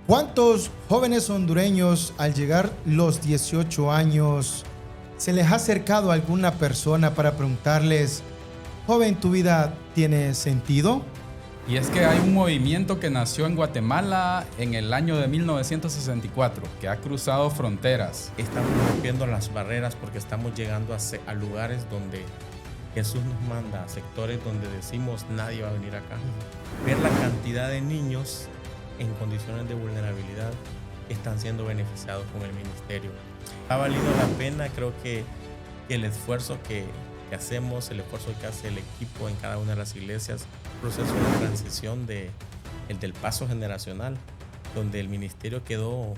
¿Cuántos jóvenes hondureños al llegar los 18 años se les ha acercado a alguna persona para preguntarles, joven, ¿tu vida tiene sentido? Y es que hay un movimiento que nació en Guatemala en el año de 1964, que ha cruzado fronteras. Estamos rompiendo las barreras porque estamos llegando a lugares donde Jesús nos manda, a sectores donde decimos nadie va a venir acá. Ver la cantidad de niños en condiciones de vulnerabilidad están siendo beneficiados con el ministerio. Ha valido la pena, creo que el esfuerzo que hacemos, el esfuerzo que hace el equipo en cada una de las iglesias, proceso de transición el del paso generacional, donde el ministerio quedó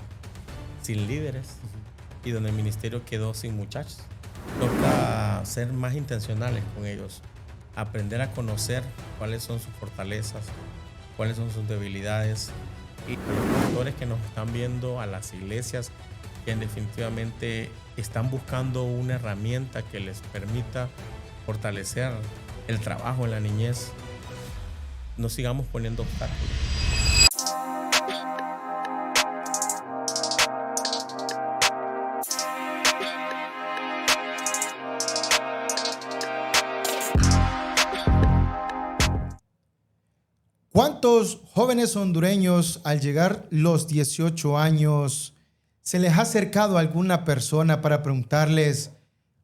sin líderes y donde el ministerio quedó sin muchachos. Toca ser más intencionales con ellos, aprender a conocer cuáles son sus fortalezas, cuáles son sus debilidades, y a los pastores que nos están viendo, a las iglesias que definitivamente están buscando una herramienta que les permita fortalecer el trabajo en la niñez. No sigamos poniendo obstáculos. ¿Cuántos jóvenes hondureños al llegar los 18 años se les ha acercado a alguna persona para preguntarles,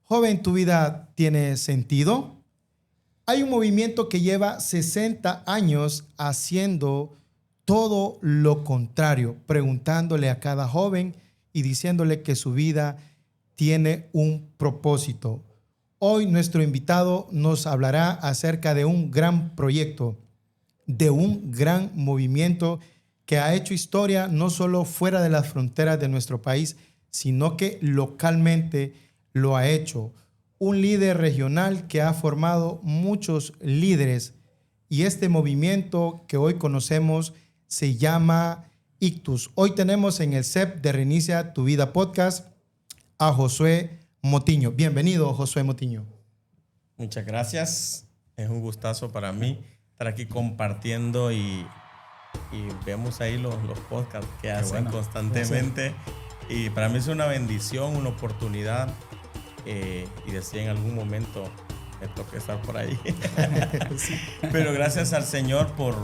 joven, ¿tu vida tiene sentido? Hay un movimiento que lleva 60 años haciendo todo lo contrario, preguntándole a cada joven y diciéndole que su vida tiene un propósito. Hoy nuestro invitado nos hablará acerca de un gran proyecto, de un gran movimiento que ha hecho historia no solo fuera de las fronteras de nuestro país, sino que localmente lo ha hecho. Un líder regional que ha formado muchos líderes, y este movimiento que hoy conocemos se llama Ictus. Hoy tenemos en el CEP de Reinicia tu Vida Podcast a Josué Motiño. Bienvenido, Josué Motiño. Muchas gracias. Es un gustazo para mí estar aquí compartiendo y vemos ahí los podcasts que hacen constantemente. Y para mí es una bendición, una oportunidad. Y decía en algún momento me toca estar por ahí. Sí. Pero gracias al Señor por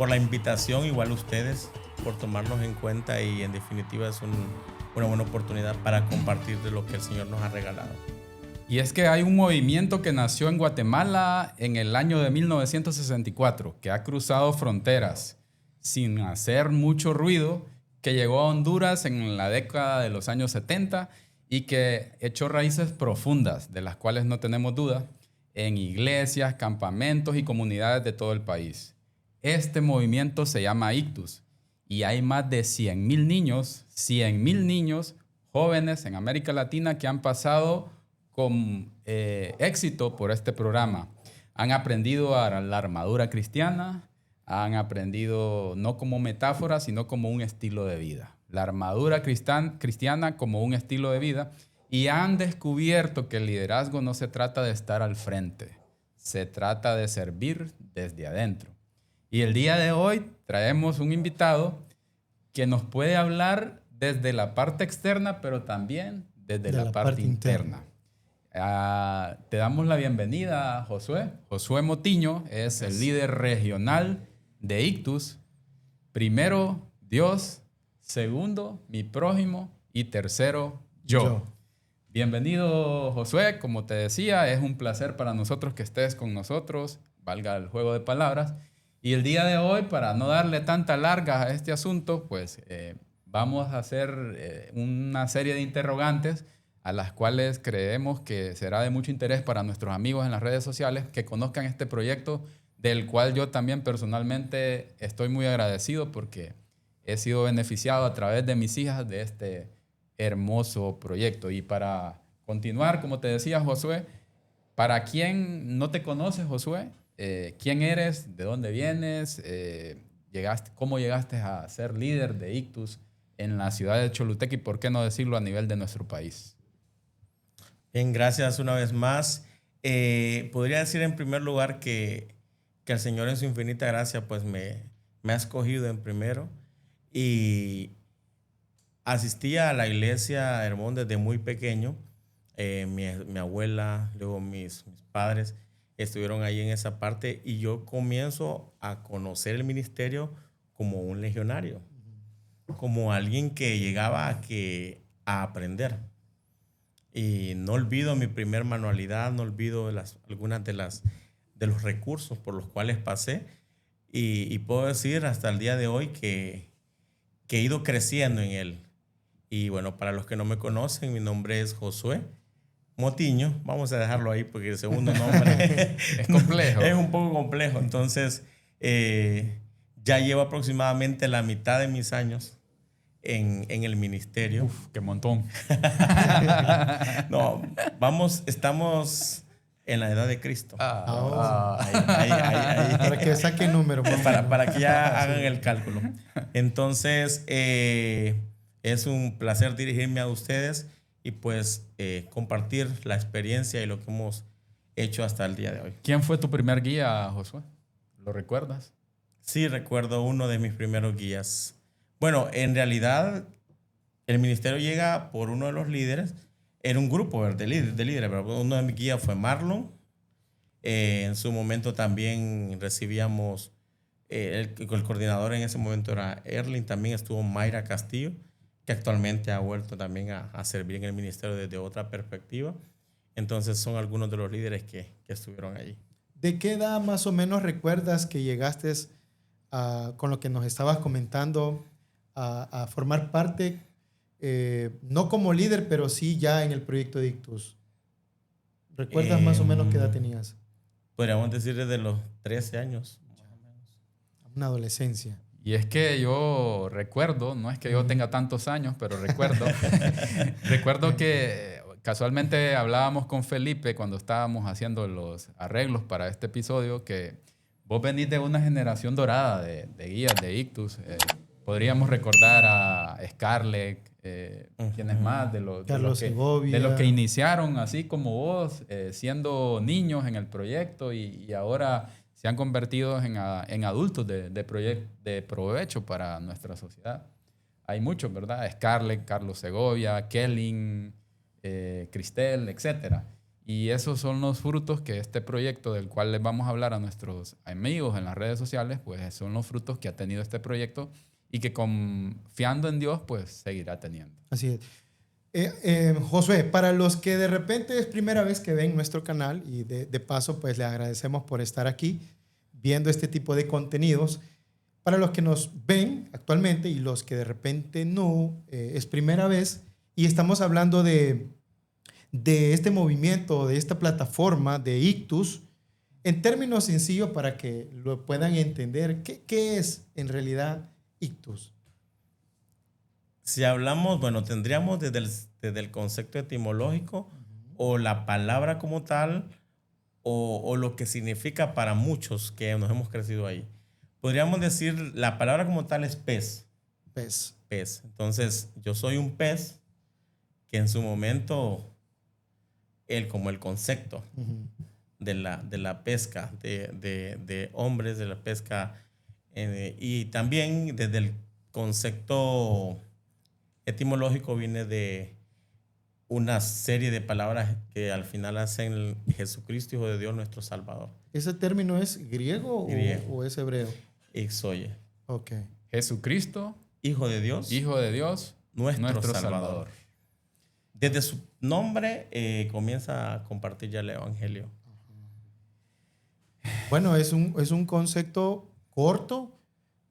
la invitación, igual ustedes, por tomarnos en cuenta, y en definitiva es una buena oportunidad para compartir de lo que el Señor nos ha regalado. Y es que hay un movimiento que nació en Guatemala en el año de 1964, que ha cruzado fronteras sin hacer mucho ruido, que llegó a Honduras en la década de los años 70 y que echó raíces profundas, de las cuales no tenemos duda, en iglesias, campamentos y comunidades de todo el país. Este movimiento se llama Ictus y hay más de 100,000 niños jóvenes en América Latina que han pasado con éxito por este programa. Han aprendido a la armadura cristiana, han aprendido no como metáfora, sino como un estilo de vida. La armadura cristiana como un estilo de vida, y han descubierto que el liderazgo no se trata de estar al frente, se trata de servir desde adentro. Y el día de hoy traemos un invitado que nos puede hablar desde la parte externa, pero también desde la parte interna. Te damos la bienvenida, Josué. Josué Motiño es el líder regional de Ictus. Primero, Dios. Segundo, mi prójimo. Y tercero, yo. Bienvenido, Josué. Como te decía, es un placer para nosotros que estés con nosotros, valga el juego de palabras. Y el día de hoy, para no darle tanta larga a este asunto, pues vamos a hacer una serie de interrogantes a las cuales creemos que será de mucho interés para nuestros amigos en las redes sociales que conozcan este proyecto, del cual yo también personalmente estoy muy agradecido porque he sido beneficiado a través de mis hijas de este hermoso proyecto. Y para continuar, como te decía, Josué, para quien no te conoce, Josué, ¿quién eres? ¿De dónde vienes? ¿Cómo llegaste a ser líder de Ictus en la ciudad de Choluteca y por qué no decirlo a nivel de nuestro país? Bien, gracias una vez más. Podría decir en primer lugar que el Señor en su infinita gracia pues me ha escogido en primero, Y asistía a la iglesia Hermón desde muy pequeño. Mi abuela, luego mis padres estuvieron ahí en esa parte y yo comienzo a conocer el ministerio como un legionario, como alguien que llegaba a aprender. Y no olvido mi primer manualidad, no olvido algunas de los recursos por los cuales pasé y puedo decir hasta el día de hoy que he ido creciendo en él. Y bueno, para los que no me conocen, mi nombre es Josué Motiño. Vamos a dejarlo ahí porque el segundo nombre es complejo. Es un poco complejo. Entonces, ya llevo aproximadamente la mitad de mis años en el ministerio. Uf, qué montón. No, estamos en la edad de Cristo. Para que saquen número. Para que ya hagan el cálculo. Entonces, es un placer dirigirme a ustedes y pues compartir la experiencia y lo que hemos hecho hasta el día de hoy. ¿Quién fue tu primer guía, Josué? ¿Lo recuerdas? Sí, recuerdo uno de mis primeros guías. Bueno, en realidad el ministerio llega por uno de los líderes. Era un grupo de líderes, pero uno de mis guías fue Marlon. En su momento también recibíamos, el coordinador en ese momento era Erling, también estuvo Mayra Castillo, que actualmente ha vuelto también a servir en el ministerio desde otra perspectiva. Entonces son algunos de los líderes que estuvieron allí. ¿De qué edad más o menos recuerdas que llegaste con lo que nos estabas comentando a formar parte, no como líder, pero sí ya en el proyecto de Ictus? ¿Recuerdas más o menos qué edad tenías? Podríamos decir desde los 13 años. Una adolescencia. Y es que yo recuerdo, no es que yo tenga tantos años, pero recuerdo que casualmente hablábamos con Felipe cuando estábamos haciendo los arreglos para este episodio, que vos venís de una generación dorada de guías de Ictus. Podríamos recordar a Scarlett, ¿quiénes más? De los que iniciaron así como vos, siendo niños en el proyecto y ahora se han convertido en adultos de provecho para nuestra sociedad. Hay muchos, ¿verdad? Scarlett, Carlos Segovia, Kelly, Cristel, etc. Y esos son los frutos que este proyecto del cual les vamos a hablar a nuestros amigos en las redes sociales, pues son los frutos que ha tenido este proyecto y que confiando en Dios, pues seguirá teniendo. Así es. Josué, para los que de repente es primera vez que ven nuestro canal y de paso, pues le agradecemos por estar aquí viendo este tipo de contenidos. Para los que nos ven actualmente y los que de repente no, es primera vez y estamos hablando de este movimiento, de esta plataforma de Ictus, en términos sencillos para que lo puedan entender, ¿qué es en realidad Ictus? Si hablamos, bueno, tendríamos desde el concepto etimológico o la palabra como tal o lo que significa para muchos que nos hemos crecido ahí. Podríamos decir, la palabra como tal es pez. Pez. Pez. Entonces, yo soy un pez que en su momento, como el concepto de la pesca, de hombres, de la pesca, y también desde el concepto etimológico viene de una serie de palabras que al final hacen Jesucristo, Hijo de Dios, nuestro Salvador. ¿Ese término es griego. O es hebreo? Ixoye. Ok. Jesucristo, Hijo de Dios, nuestro Salvador. Desde su nombre comienza a compartir ya el Evangelio. Bueno, es un concepto corto,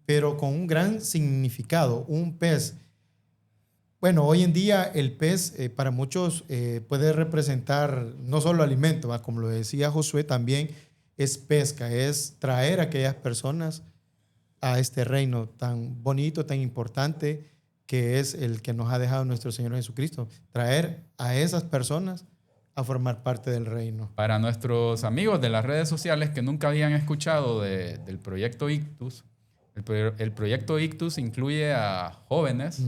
pero con un gran significado. Un pez. Bueno, hoy en día el pez para muchos puede representar no solo alimento, ¿va? Como lo decía Josué, también es pesca, es traer a aquellas personas a este reino tan bonito, tan importante, que es el que nos ha dejado nuestro Señor Jesucristo. Traer a esas personas a formar parte del reino. Para nuestros amigos de las redes sociales que nunca habían escuchado del proyecto Ictus, el proyecto Ictus incluye a jóvenes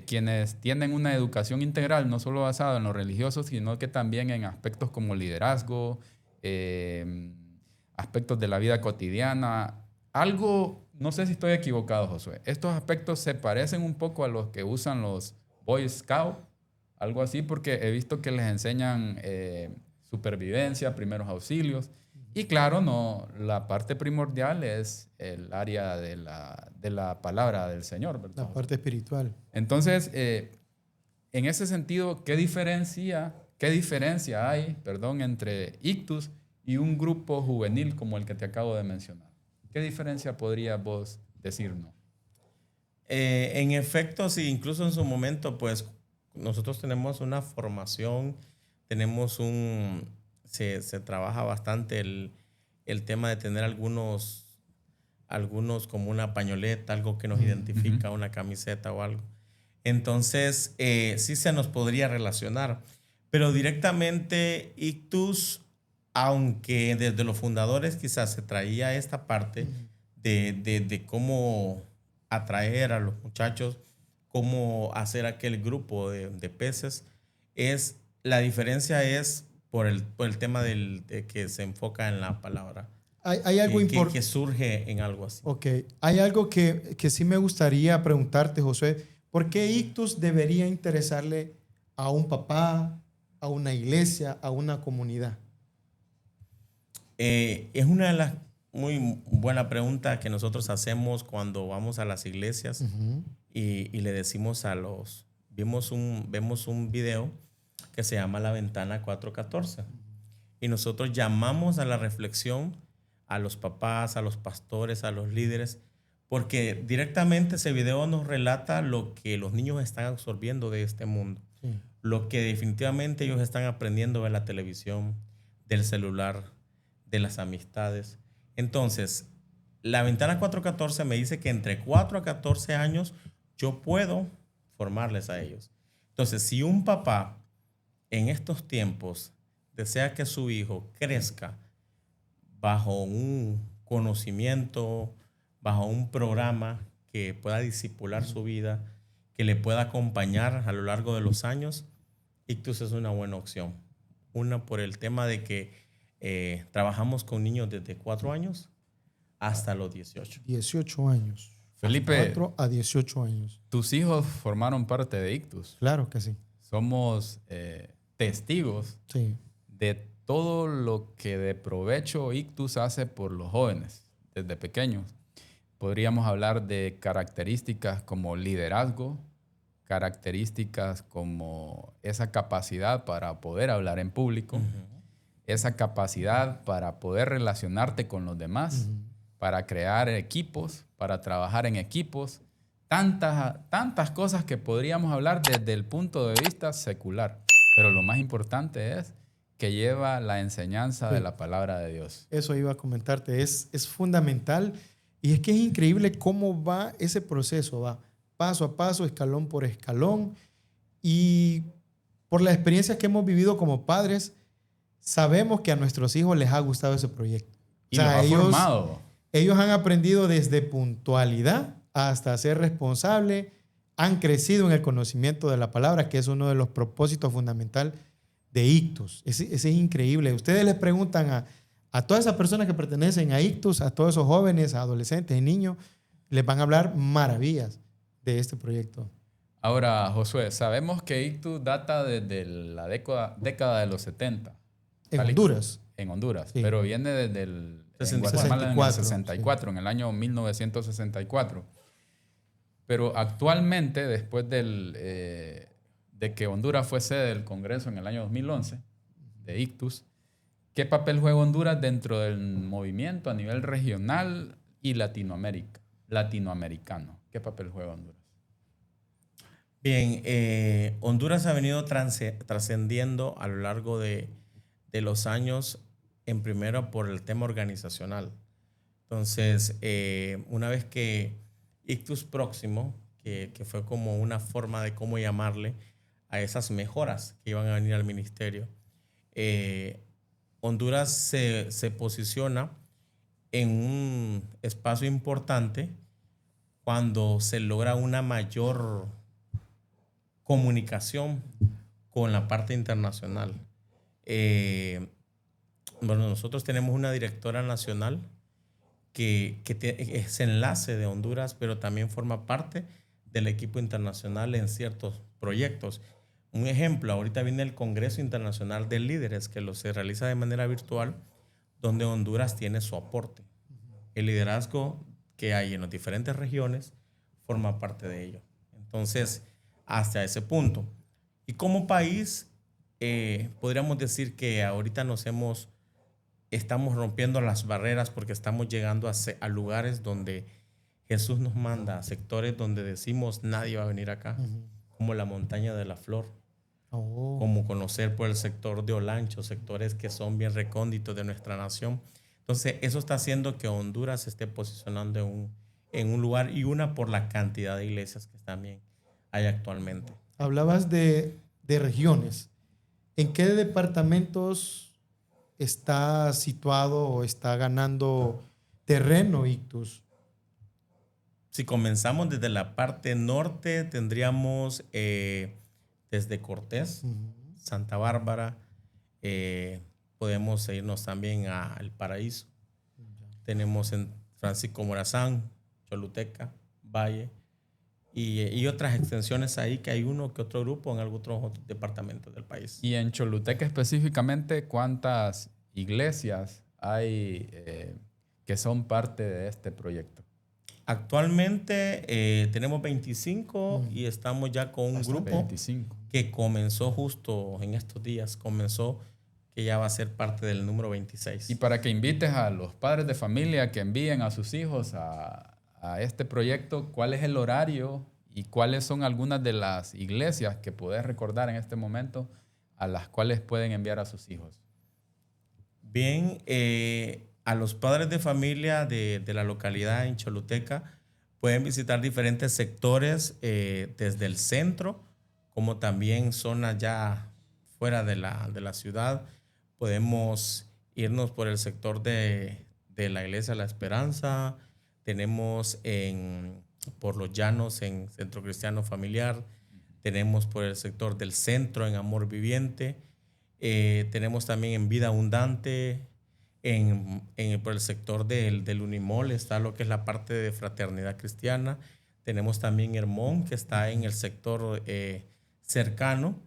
quienes tienen una educación integral, no solo basada en lo religioso, sino que también en aspectos como liderazgo, aspectos de la vida cotidiana. Algo no sé si estoy equivocado, Josué. Estos aspectos se parecen un poco a los que usan los Boy Scouts, algo así, porque he visto que les enseñan supervivencia, primeros auxilios. Y claro, no, la parte primordial es el área de la palabra del Señor, ¿verdad? La parte espiritual. Entonces, en ese sentido, ¿qué diferencia hay, entre Ictus y un grupo juvenil como el que te acabo de mencionar? ¿Qué diferencia podrías vos decirnos? En efecto, sí, incluso en su momento, pues nosotros tenemos una formación, se trabaja bastante el tema de tener algunos como una pañoleta, algo que nos identifica, una camiseta o algo. Entonces, sí se nos podría relacionar, pero directamente Ictus, aunque desde los fundadores quizás se traía esta parte de cómo atraer a los muchachos, cómo hacer aquel grupo de peces, la diferencia es por el tema de que se enfoca en la palabra. Hay algo que surge en algo así. Ok, hay algo que sí me gustaría preguntarte, José. ¿Por qué Ictus debería interesarle a un papá, a una iglesia, a una comunidad? Es una de las muy buena pregunta que nosotros hacemos cuando vamos a las iglesias y le decimos vemos un video que se llama La Ventana 414 y nosotros llamamos a la reflexión a los papás, a los pastores, a los líderes, porque directamente ese video nos relata lo que los niños están absorbiendo de este mundo, lo que definitivamente ellos están aprendiendo de la televisión, del celular, de las amistades. Entonces, la Ventana 414 me dice que entre 4 a 14 años yo puedo formarles a ellos. Entonces, si un papá en estos tiempos desea que su hijo crezca bajo un conocimiento, bajo un programa que pueda discipular su vida, que le pueda acompañar a lo largo de los años, Ictus es una buena opción. Una por el tema de que trabajamos con niños desde 4 años hasta los 18. 18 años. Felipe, 4 a 18 años. Tus hijos formaron parte de Ictus. Claro que sí. Somos testigos Sí. de todo lo que de provecho Ictus hace por los jóvenes desde pequeños. Podríamos hablar de características como liderazgo, características como esa capacidad para poder hablar en público, esa capacidad para poder relacionarte con los demás, para crear equipos, para trabajar en equipos, tantas cosas que podríamos hablar desde el punto de vista secular. Pero lo más importante es que lleva la enseñanza de la palabra de Dios. Eso iba a comentarte, es fundamental y es que es increíble cómo va ese proceso, va paso a paso, escalón por escalón y por la experiencia que hemos vivido como padres, sabemos que a nuestros hijos les ha gustado ese proyecto. Y los ha formado. Ellos han aprendido desde puntualidad hasta ser responsable, han crecido en el conocimiento de la palabra, que es uno de los propósitos fundamentales de Ictus. Ese es increíble. Ustedes les preguntan a todas esas personas que pertenecen a Ictus, a todos esos jóvenes, adolescentes y niños, les van a hablar maravillas de este proyecto. Ahora, Josué, sabemos que Ictus data desde la década de los 70. En Honduras. En Honduras, sí. Pero viene desde en Guatemala en el 64, en el año 1964. Pero actualmente, después de que Honduras fue sede del Congreso en el año 2011, de Ictus, ¿qué papel juega Honduras dentro del movimiento a nivel regional y latinoamericano? ¿Qué papel juega Honduras? Bien, Honduras ha venido trascendiendo a lo largo de los años, en primero por el tema organizacional. Entonces, una vez que Ictus Próximo, que fue como una forma de cómo llamarle a esas mejoras que iban a venir al ministerio, Honduras se posiciona en un espacio importante cuando se logra una mayor comunicación con la parte internacional. Bueno, nosotros tenemos una directora nacional que es enlace de Honduras, pero también forma parte del equipo internacional en ciertos proyectos. Un ejemplo, ahorita viene el Congreso Internacional de Líderes, que se realiza de manera virtual, donde Honduras tiene su aporte. El liderazgo que hay en las diferentes regiones forma parte de ello. Entonces, hasta ese punto. Y como país, podríamos decir que ahorita estamos rompiendo las barreras porque estamos llegando a lugares donde Jesús nos manda, a sectores donde decimos nadie va a venir acá, como la montaña de la Flor, como conocer por el sector de Olancho, sectores que son bien recónditos de nuestra nación. Entonces, eso está haciendo que Honduras se esté posicionando en un lugar, y por la cantidad de iglesias que también hay actualmente. Hablabas de regiones. ¿En qué departamentos está situado o está ganando terreno Ictus? Si comenzamos desde la parte norte, tendríamos desde Cortés, Santa Bárbara, podemos irnos también a El Paraíso. Tenemos en Francisco Morazán, Choluteca, Valle, y otras extensiones ahí, que hay uno que otro grupo en algunos otros departamentos del país. Y en Choluteca específicamente, ¿cuántas iglesias hay que son parte de este proyecto? Actualmente tenemos 25 y estamos ya con un grupo 25. Que comenzó justo en estos días, que ya va a ser parte del número 26. Y para que invites a los padres de familia que envíen a sus hijos a este proyecto, ¿cuál es el horario y cuáles son algunas de las iglesias que podés recordar en este momento a las cuales pueden enviar a sus hijos? Bien, a los padres de familia de la localidad en Choluteca pueden visitar diferentes sectores desde el centro, como también zonas ya fuera de la ciudad. Podemos irnos por el sector de la Iglesia de la Esperanza. Tenemos por los llanos en Centro Cristiano Familiar. Tenemos por el sector del centro en Amor Viviente. Tenemos también en Vida Abundante. Por el sector del Unimol está lo que es la parte de Fraternidad Cristiana. Tenemos también Hermón, que está en el sector cercano.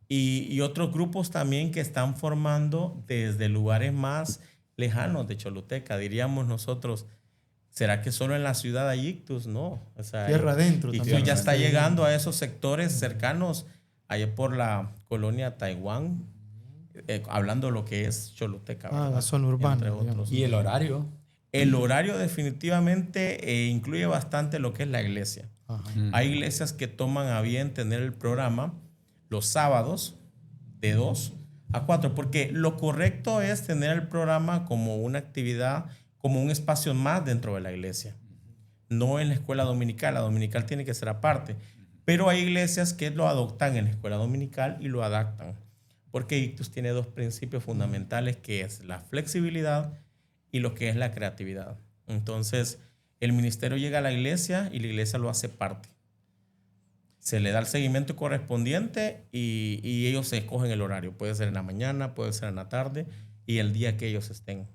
Y otros grupos también que están formando desde lugares más lejanos de Choluteca. Diríamos nosotros, ¿será que solo en la ciudad hay Ictus? No. O sea, tierra adentro Ictus también. ya está llegando a esos sectores cercanos, allá por la colonia Taiwán, hablando de lo que es Choluteca. La zona urbana. Entre otros. ¿Y el horario? El horario definitivamente incluye bastante lo que es la iglesia. Ajá. Hay iglesias que toman a bien tener el programa los sábados de 2 a 4, porque lo correcto es tener el programa como una actividad, como un espacio más dentro de la iglesia, no en la escuela dominical. La dominical tiene que ser aparte, pero hay iglesias que lo adoptan en la escuela dominical y lo adaptan, porque Ictus tiene dos principios fundamentales, que es la flexibilidad y lo que es la creatividad. Entonces, el ministerio llega a la iglesia y la iglesia lo hace parte. Se le da el seguimiento correspondiente y ellos se escogen el horario. Puede ser en la mañana, puede ser en la tarde y el día que ellos estén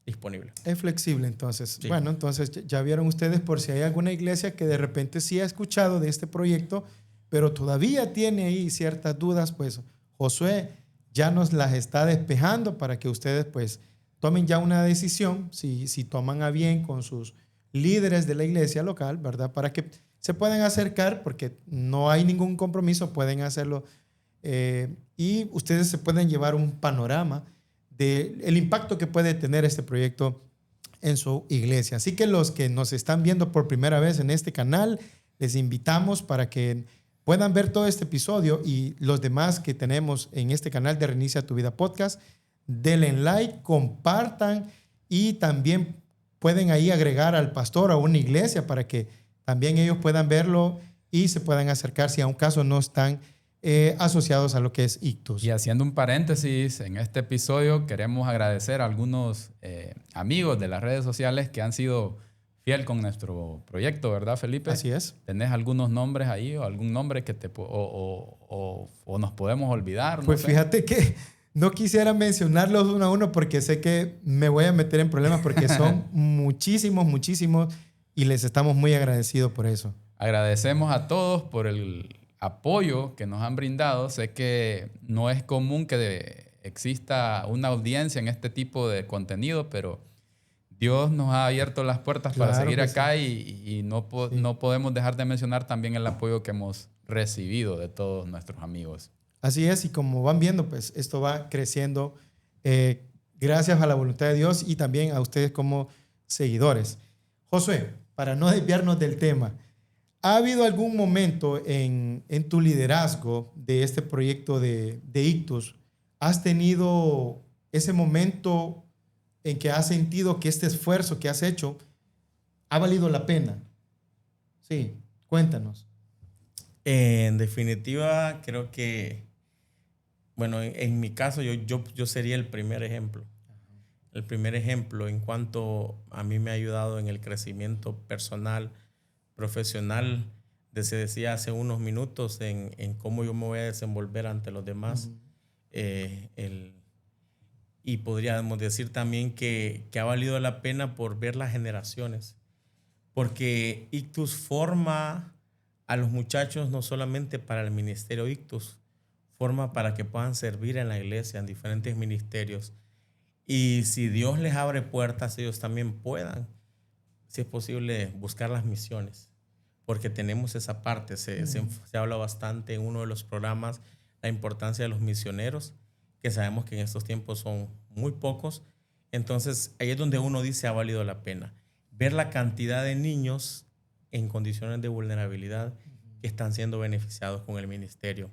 disponibles. Es flexible, entonces. Sí. Bueno, entonces ya vieron ustedes, por si hay alguna iglesia que de repente sí ha escuchado de este proyecto, pero todavía tiene ahí ciertas dudas, pues Josué ya nos las está despejando para que ustedes pues tomen ya una decisión, si toman a bien con sus líderes de la iglesia local, ¿verdad? Para que se puedan acercar, porque no hay ningún compromiso, pueden hacerlo y ustedes se pueden llevar un panorama del impacto que puede tener este proyecto en su iglesia. Así que los que nos están viendo por primera vez en este canal, les invitamos para que puedan ver todo este episodio y los demás que tenemos en este canal de Reinicia tu Vida Podcast. Denle like, compartan y también pueden ahí agregar al pastor a una iglesia para que también ellos puedan verlo y se puedan acercar si a un caso no están asociados a lo que es Ictus. Y haciendo un paréntesis, en este episodio queremos agradecer a algunos amigos de las redes sociales que han sido fiel con nuestro proyecto, ¿verdad, Felipe? Así es. ¿Tenés algunos nombres ahí o algún nombre que o nos podemos olvidar? Pues no sé. fíjate que No quisiera mencionarlos uno a uno porque sé que me voy a meter en problemas porque son muchísimos, muchísimos y les estamos muy agradecidos por eso. Agradecemos a todos por el apoyo que nos han brindado. Sé que no es común que exista una audiencia en este tipo de contenido, pero Dios nos ha abierto las puertas para Claro seguir que acá sí. y no podemos dejar de mencionar también el apoyo que hemos recibido de todos nuestros amigos. Así es, y como van viendo, pues esto va creciendo gracias a la voluntad de Dios y también a ustedes como seguidores. Josué, para no desviarnos del tema, ¿ha habido algún momento en tu liderazgo de este proyecto de Ictus? ¿Has tenido ese momento en que has sentido que este esfuerzo que has hecho ha valido la pena? Sí, cuéntanos. En definitiva, creo que, bueno, en mi caso yo sería el primer ejemplo. El primer ejemplo en cuanto a mí me ha ayudado en el crecimiento personal, profesional, se decía hace unos minutos, en cómo yo me voy a desenvolver ante los demás. Y podríamos decir también que ha valido la pena por ver las generaciones. Porque Ictus forma a los muchachos no solamente para el ministerio Ictus, forma para que puedan servir en la iglesia, en diferentes ministerios. Y si Dios les abre puertas, ellos también puedan, si es posible, buscar las misiones. Porque tenemos esa parte, se habla bastante en uno de los programas, la importancia de los misioneros, que sabemos que en estos tiempos son muy pocos. Entonces, ahí es donde uno dice ha valido la pena. Ver la cantidad de niños en condiciones de vulnerabilidad que están siendo beneficiados con el ministerio.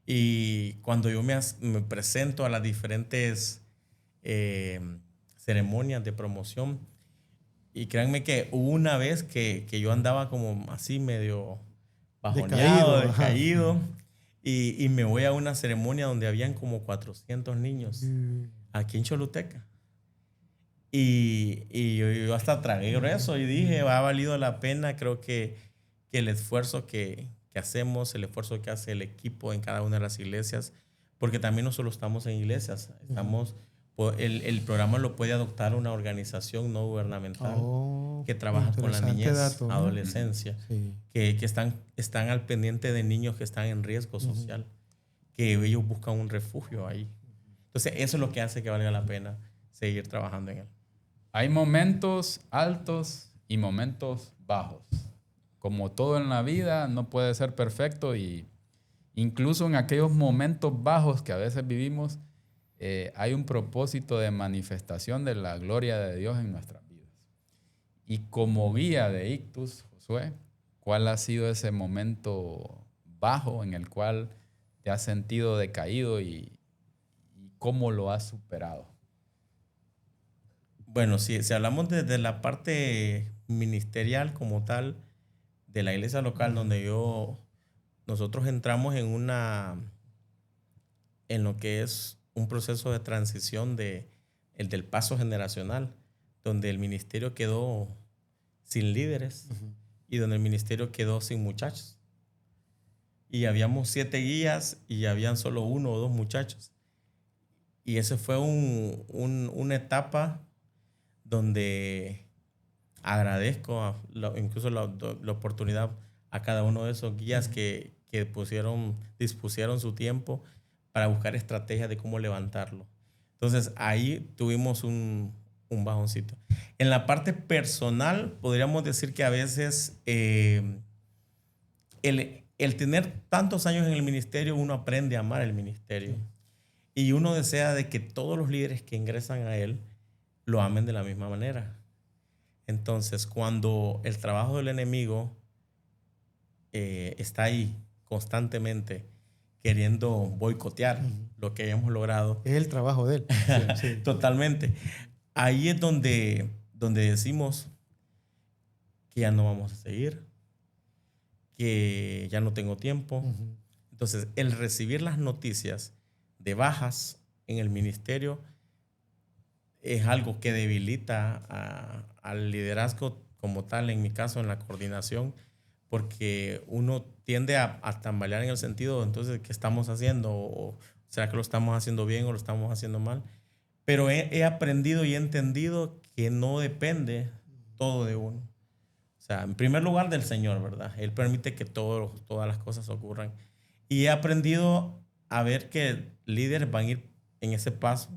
Y cuando yo me presento a las diferentes ceremonias de promoción, y créanme que hubo una vez que yo andaba como así medio bajoneado, decaído, y me voy a una ceremonia donde habían como 400 niños aquí en Choluteca. Y yo hasta tragué grueso y dije, ha valido la pena. Creo que el esfuerzo que hacemos, el esfuerzo que hace el equipo en cada una de las iglesias, porque también no solo estamos en iglesias, el programa lo puede adoptar una organización no gubernamental que trabaja con la niñez, adolescencia, que están al pendiente de niños que están en riesgo social, que ellos buscan un refugio ahí. Entonces, eso es lo que hace que valga la pena seguir trabajando en él. Hay momentos altos y momentos bajos. Como todo en la vida, no puede ser perfecto y incluso en aquellos momentos bajos que a veces vivimos, hay un propósito de manifestación de la gloria de Dios en nuestras vidas. Y como guía de Ictus, Josué, ¿cuál ha sido ese momento bajo en el cual te has sentido decaído y cómo lo has superado? Bueno, si hablamos desde la parte ministerial como tal, de la iglesia local donde nosotros entramos en lo que es un proceso de transición del paso generacional, donde el ministerio quedó sin líderes y donde el ministerio quedó sin muchachos. Y habíamos 7 guías y habían solo 1 o 2 muchachos. Y esa fue una etapa donde agradezco incluso la oportunidad a cada uno de esos guías que dispusieron su tiempo para buscar estrategias de cómo levantarlo. Entonces ahí tuvimos un bajoncito. En la parte personal podríamos decir que a veces el tener tantos años en el ministerio, uno aprende a amar el ministerio y uno desea de que todos los líderes que ingresan a él lo amen de la misma manera. Entonces, cuando el trabajo del enemigo está ahí constantemente queriendo boicotear lo que hayamos logrado. Es el trabajo de él. Sí. Totalmente. Ahí es donde decimos que ya no vamos a seguir, que ya no tengo tiempo. Entonces, el recibir las noticias de bajas en el ministerio es algo que debilita al liderazgo como tal, en mi caso, en la coordinación, porque uno tiende a tambalear en el sentido, entonces, ¿qué estamos haciendo? O ¿Será que lo estamos haciendo bien o lo estamos haciendo mal? Pero he aprendido y he entendido que no depende todo de uno. O sea, en primer lugar del Señor, ¿verdad? Él permite que todas las cosas ocurran. Y he aprendido a ver que líderes van a ir en ese paso,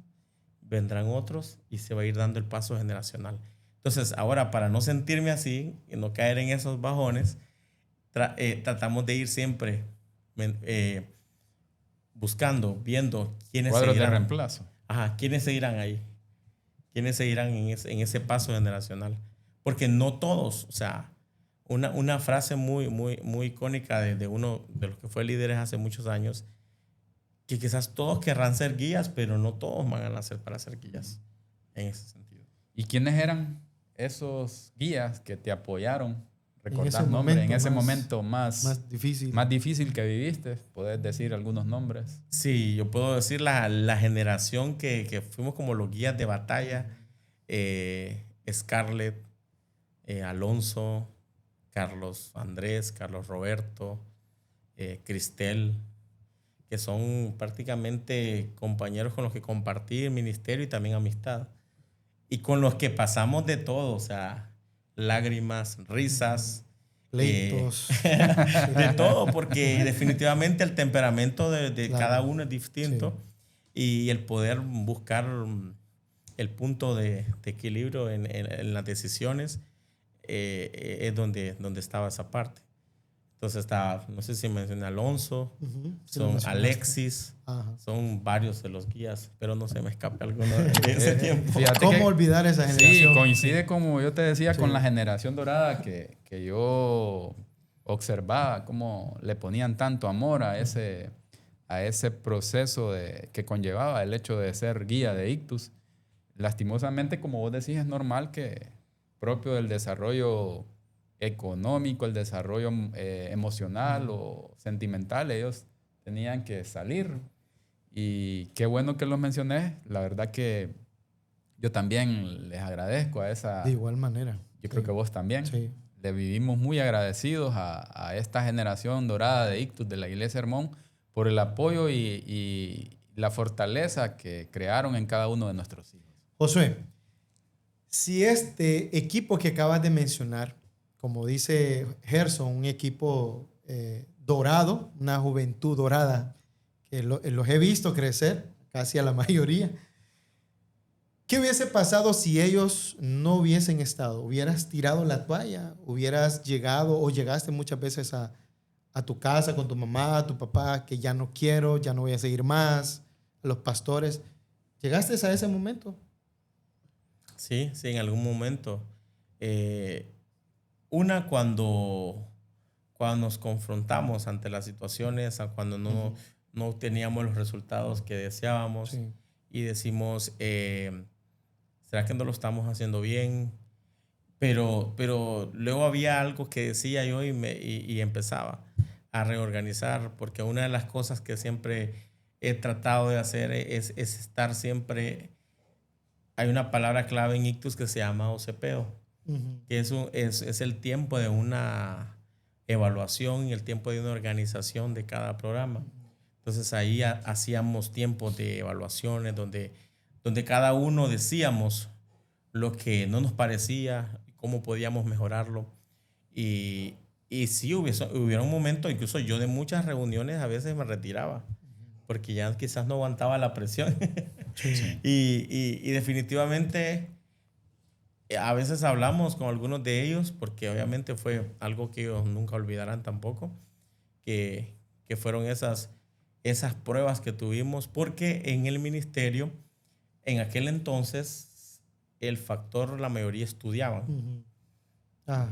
vendrán otros y se va a ir dando el paso generacional. Entonces, ahora, para no sentirme así y no caer en esos bajones, tratamos de ir siempre buscando, viendo quiénes Cuadros seguirán. de reemplazo. Ajá, quiénes seguirán ahí. Quiénes seguirán en ese paso generacional. Porque no todos, o sea, una frase muy, muy, muy icónica de uno de los que fue líderes hace muchos años, que quizás todos querrán ser guías, pero no todos van a nacer para ser guías, en ese sentido. ¿Y quiénes eran esos guías que te apoyaron? ¿Recordás ese nombres? En momento ese más- momento Más difícil. más difícil que viviste. ¿Podés decir algunos nombres? Sí, yo puedo decir la generación que fuimos como los guías de batalla, Scarlett, Alonso, Carlos Andrés, Carlos Roberto, Cristel, que son prácticamente compañeros con los que compartí el ministerio y también amistad. Y con los que pasamos de todo, o sea, lágrimas, risas, Pleitos. de todo, porque definitivamente el temperamento de Claro. cada uno es distinto y el poder buscar el punto de equilibrio en las decisiones es donde estaba esa parte. Entonces estaba, no sé si mencioné Alonso, Ujú, sí lo son mencionaste. Alexis, Ajá. son varios de los guías, pero no se me escape alguno de ese tiempo. Fíjate ¿Cómo que- olvidar esa Sí, generación? coincide, como yo te decía, Sí. con la generación dorada que yo observaba cómo le ponían tanto amor a ese proceso que conllevaba el hecho de ser guía de Ictus. Lastimosamente, como vos decís, es normal que propio del desarrollo económico, el desarrollo emocional o sentimental, ellos tenían que salir. Y qué bueno que los mencioné. La verdad que yo también les agradezco a esa... De igual manera. Yo creo que vos también. Sí. Le vivimos muy agradecidos a esta generación dorada de Ictus de la Iglesia Hermón por el apoyo y la fortaleza que crearon en cada uno de nuestros hijos. Josué, si este equipo que acabas de mencionar, como dice Gerson, un equipo dorado, una juventud dorada, que los he visto crecer, casi a la mayoría, ¿qué hubiese pasado si ellos no hubiesen estado? ¿Hubieras tirado la toalla? ¿Hubieras llegado o llegaste muchas veces a tu casa con tu mamá, a tu papá, que ya no quiero, ya no voy a seguir más, a los pastores? ¿Llegaste a ese momento? Sí, en algún momento. Cuando nos confrontamos ante las situaciones, cuando no teníamos los resultados que deseábamos, Sí. y decimos, ¿será que no lo estamos haciendo bien? Pero luego había algo que decía yo y empezaba a reorganizar, porque una de las cosas que siempre he tratado de hacer es estar siempre... Hay una palabra clave en Ictus que se llama OCPO, que es el tiempo de una evaluación y el tiempo de una organización de cada programa. Entonces ahí hacíamos tiempos de evaluaciones donde cada uno decíamos lo que no nos parecía, cómo podíamos mejorarlo. Y sí, hubiera un momento, incluso yo de muchas reuniones a veces me retiraba, porque ya quizás no aguantaba la presión. Sí. Y definitivamente a veces hablamos con algunos de ellos, porque obviamente fue algo que ellos nunca olvidarán tampoco, que fueron esas pruebas que tuvimos, porque en el ministerio, en aquel entonces, el factor, la mayoría estudiaban,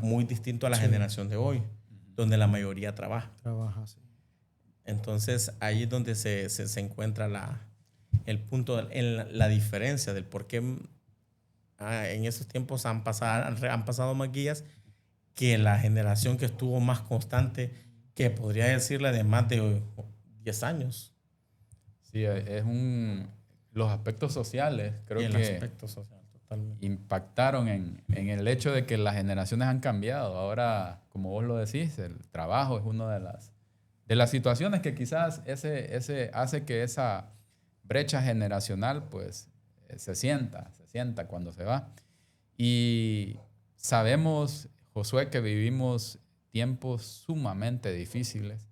muy distinto a la generación de hoy, donde la mayoría trabaja. Sí. Entonces, ahí es donde se encuentra el punto, la diferencia del por qué en esos tiempos han pasado más guías que la generación que estuvo más constante, que podría decirle de más de 10 años. Sí, los aspectos sociales creo y el que aspecto social, totalmente. impactaron en el hecho de que las generaciones han cambiado. Ahora, como vos lo decís, el trabajo es una de de las situaciones que quizás ese hace que esa brecha generacional pues se sienta cuando se va. Y sabemos, Josué, que vivimos tiempos sumamente difíciles.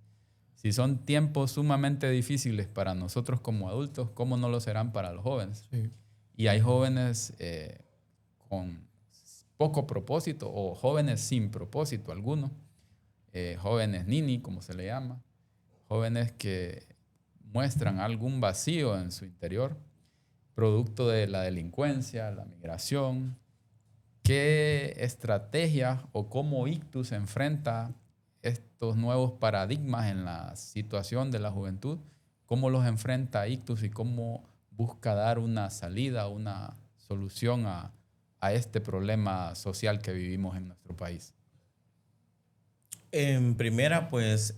Si son tiempos sumamente difíciles para nosotros como adultos, ¿cómo no lo serán para los jóvenes? Sí. Y hay jóvenes con poco propósito o jóvenes sin propósito alguno, jóvenes nini, como se le llama, jóvenes que muestran algún vacío en su interior, producto de la delincuencia, la migración. ¿Qué estrategia o cómo Ictus enfrenta estos nuevos paradigmas en la situación de la juventud? ¿Cómo los enfrenta Ictus y cómo busca dar una salida, una solución a este problema social que vivimos en nuestro país? En primera, pues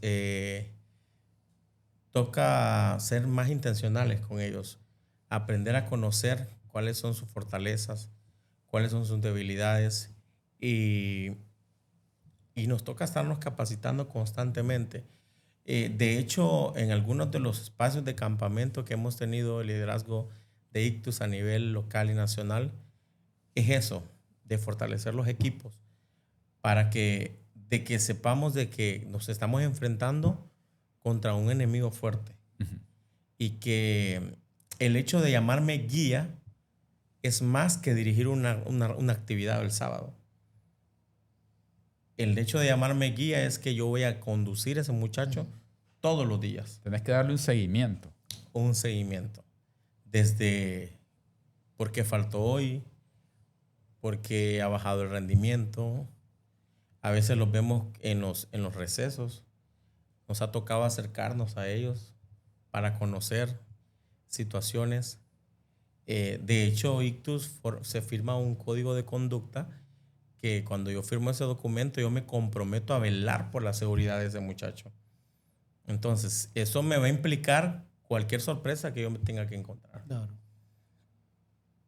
toca ser más intencionales con ellos, aprender a conocer cuáles son sus fortalezas, cuáles son sus debilidades y nos toca estarnos capacitando constantemente. De hecho, en algunos de los espacios de campamento que hemos tenido el liderazgo de Ictus a nivel local y nacional, es eso, de fortalecer los equipos para que sepamos de que nos estamos enfrentando contra un enemigo fuerte. Uh-huh. Y que el hecho de llamarme guía es más que dirigir una actividad el sábado. El hecho de llamarme guía es que yo voy a conducir a ese muchacho todos los días. Tenés que darle un seguimiento. Un seguimiento. Desde por qué faltó hoy, por qué ha bajado el rendimiento. A veces los vemos en los recesos. Nos ha tocado acercarnos a ellos para conocer situaciones. De hecho, Ictus se firma un código de conducta que cuando yo firmo ese documento yo me comprometo a velar por la seguridad de ese muchacho. Entonces, eso me va a implicar cualquier sorpresa que yo me tenga que encontrar. Claro.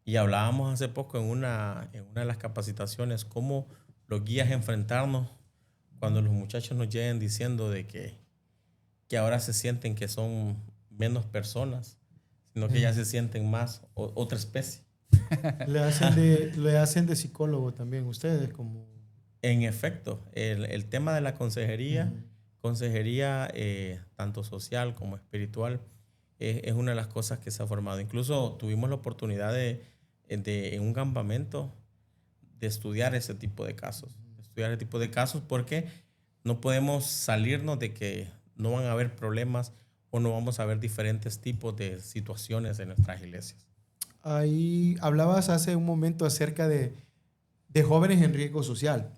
Y hablábamos hace poco en una de las capacitaciones cómo los guías enfrentarnos cuando los muchachos nos lleguen diciendo de que ahora se sienten que son menos personas, sino que ya se sienten más otra especie. Le hacen de psicólogo también ustedes como... En efecto, el tema de la consejería, tanto social como espiritual, es una de las cosas que se ha formado. Incluso tuvimos la oportunidad de en un campamento de estudiar ese tipo de casos. Porque no podemos salirnos de que no van a haber problemas o no vamos a ver diferentes tipos de situaciones en nuestras iglesias. Ahí hablabas hace un momento acerca de jóvenes en riesgo social.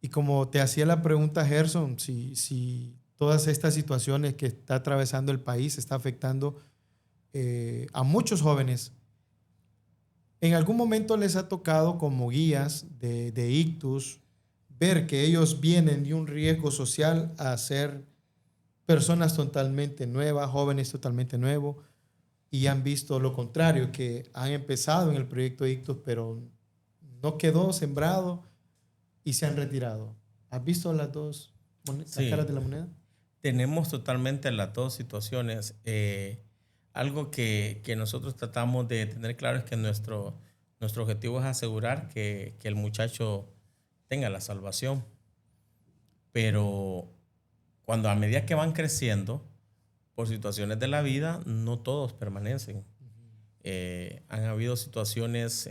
Y como te hacía la pregunta, Gerson, si todas estas situaciones que está atravesando el país está afectando a muchos jóvenes, ¿en algún momento les ha tocado como guías de Ictus ver que ellos vienen de un riesgo social a ser personas totalmente nuevas, jóvenes totalmente nuevos, y han visto lo contrario, que han empezado en el proyecto Ictus, pero no quedó sembrado y se han retirado? ¿Has visto las dos caras de la moneda? Tenemos totalmente las dos situaciones. Algo que nosotros tratamos de tener claro es que nuestro objetivo es asegurar que el muchacho tenga la salvación. Pero cuando a medida que van creciendo, por situaciones de la vida, no todos permanecen. Han habido situaciones,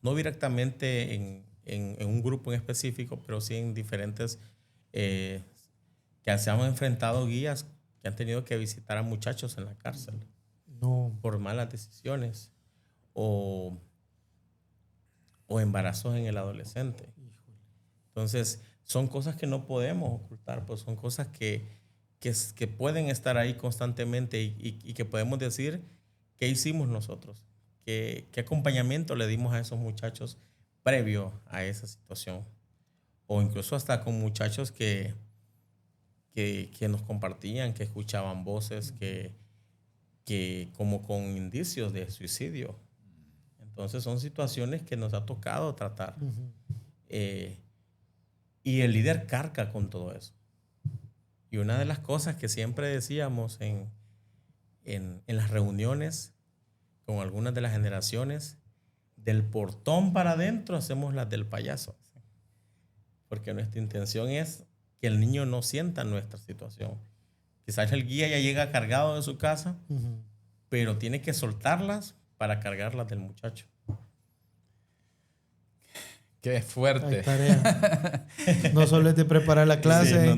no directamente en un grupo en específico, pero sí en diferentes, que se han enfrentado guías que han tenido que visitar a muchachos en la cárcel por malas decisiones o embarazos en el adolescente. Entonces, son cosas que no podemos ocultar, pues son cosas que pueden estar ahí constantemente y que podemos decir qué hicimos nosotros, qué acompañamiento le dimos a esos muchachos previo a esa situación, o incluso hasta con muchachos que nos compartían, que escuchaban voces que como con indicios de suicidio. Entonces son situaciones que nos ha tocado tratar. Y el líder carga con todo eso. Y una de las cosas que siempre decíamos en las reuniones con algunas de las generaciones, del portón para adentro hacemos las del payaso. Porque nuestra intención es que el niño no sienta nuestra situación. Quizás el guía ya llega cargado de su casa, pero tiene que soltarlas para cargarlas del muchacho. Qué fuerte. Hay tarea. No solo es de preparar la clase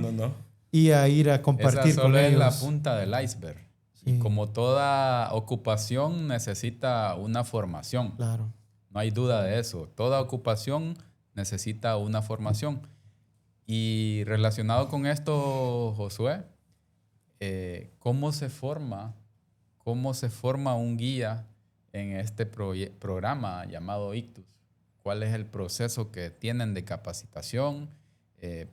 y a ir a compartir esa solo con es ellos. la punta del iceberg. Sí. Y como toda ocupación necesita una formación. Claro. No hay duda de eso. Toda ocupación necesita una formación. Y relacionado con esto, Josué, ¿cómo se forma un guía en este programa llamado Ictus? ¿Cuál es el proceso que tienen de capacitación?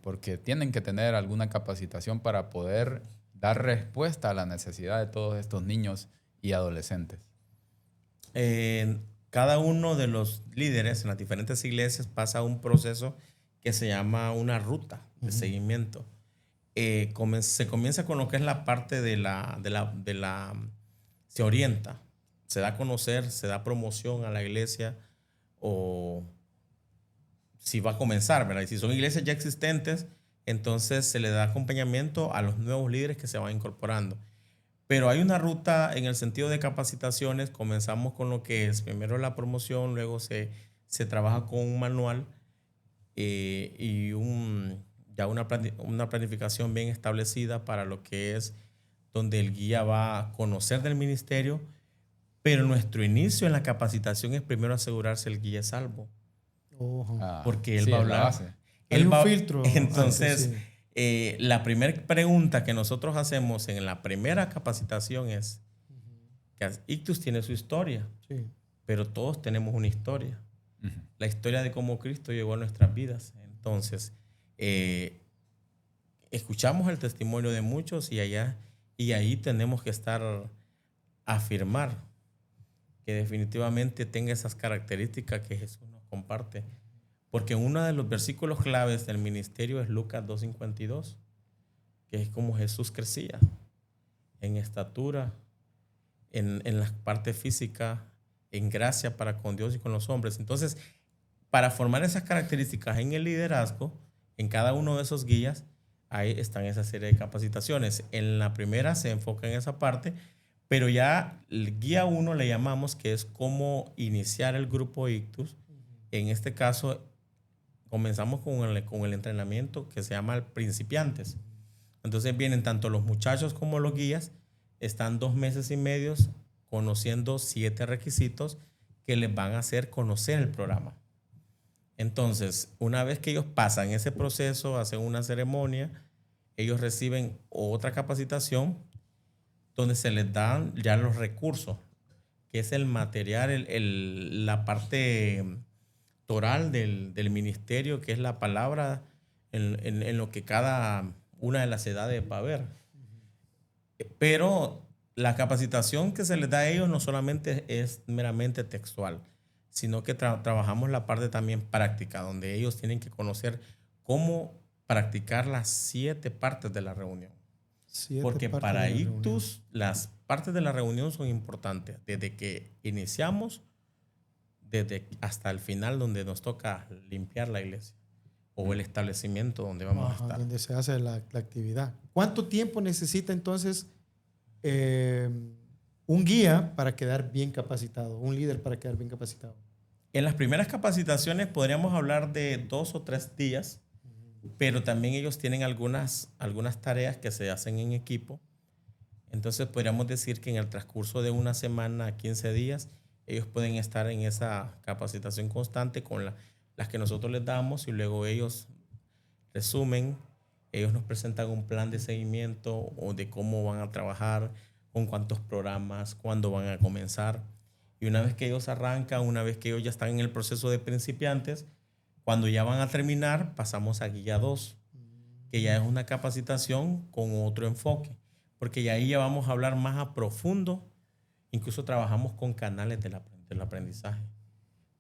Porque tienen que tener alguna capacitación para poder dar respuesta a la necesidad de todos estos niños y adolescentes. Cada uno de los líderes en las diferentes iglesias pasa un proceso que se llama una ruta de seguimiento. Se comienza con lo que es la parte se orienta, se da a conocer, se da promoción a la iglesia, o si va a comenzar, ¿verdad? Y si son iglesias ya existentes, entonces se le da acompañamiento a los nuevos líderes que se van incorporando. Pero hay una ruta en el sentido de capacitaciones. Comenzamos con lo que es primero la promoción, luego se trabaja con un manual y una planificación bien establecida para lo que es donde el guía va a conocer del ministerio. Pero nuestro inicio en la capacitación es primero asegurarse el guía es salvo. Porque él va a hablar. Hay un filtro. Entonces, la primera pregunta que nosotros hacemos en la primera capacitación es que Ictus tiene su historia, pero todos tenemos una historia. La historia de cómo Cristo llegó a nuestras vidas. Entonces, escuchamos el testimonio de muchos y ahí tenemos que estar afirmar que definitivamente tenga esas características que Jesús nos comparte. Porque uno de los versículos claves del ministerio es Lucas 2:52, que es como Jesús crecía en estatura, en la parte física, en gracia para con Dios y con los hombres. Entonces, para formar esas características en el liderazgo, en cada uno de esos guías, ahí están esa serie de capacitaciones. En la primera se enfoca en esa parte, pero ya el guía 1 le llamamos, que es cómo iniciar el grupo Ictus. En este caso, comenzamos con el entrenamiento que se llama principiantes. Entonces vienen tanto los muchachos como los guías, están 2 meses y medio conociendo 7 requisitos que les van a hacer conocer el programa. Entonces, una vez que ellos pasan ese proceso, hacen una ceremonia, ellos reciben otra capacitación donde se les dan ya los recursos, que es el material, la parte toral del ministerio, que es la palabra en lo que cada una de las edades va a ver. Pero la capacitación que se les da a ellos no solamente es meramente textual, sino que trabajamos la parte también práctica, donde ellos tienen que conocer cómo practicar las 7 partes de la reunión. Porque para Ictus las partes de la reunión son importantes, desde que iniciamos hasta el final, donde nos toca limpiar la iglesia o el establecimiento donde vamos a estar. Donde se hace la actividad. ¿Cuánto tiempo necesita entonces un guía para quedar bien capacitado, un líder para quedar bien capacitado? En las primeras capacitaciones podríamos hablar de 2 o 3 días, pero también ellos tienen algunas tareas que se hacen en equipo. Entonces podríamos decir que en el transcurso de una semana a 15 días, ellos pueden estar en esa capacitación constante con las que nosotros les damos, y luego ellos resumen, ellos nos presentan un plan de seguimiento o de cómo van a trabajar, con cuántos programas, cuándo van a comenzar. Y una vez que ellos arrancan, una vez que ellos ya están en el proceso de principiantes, cuando ya van a terminar, pasamos a guía 2, que ya es una capacitación con otro enfoque, porque ya ahí ya vamos a hablar más a profundo. Incluso trabajamos con canales del aprendizaje.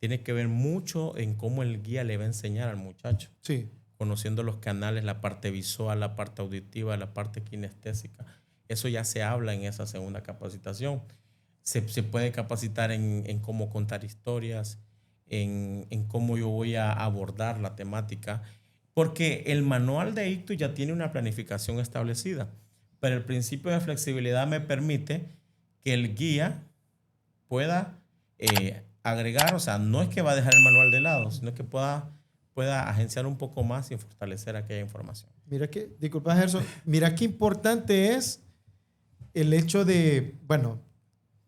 Tiene que ver mucho en cómo el guía le va a enseñar al muchacho. Sí. conociendo los canales, la parte visual, la parte auditiva, la parte kinestésica. Eso ya se habla en esa segunda capacitación. Se puede capacitar en cómo contar historias, en cómo yo voy a abordar la temática, porque el manual de ICTU ya tiene una planificación establecida, pero el principio de flexibilidad me permite que el guía pueda agregar, o sea, no es que va a dejar el manual de lado, sino que pueda agenciar un poco más y fortalecer aquella información. Mira que, disculpa Gerson, mira qué importante es el hecho de, bueno,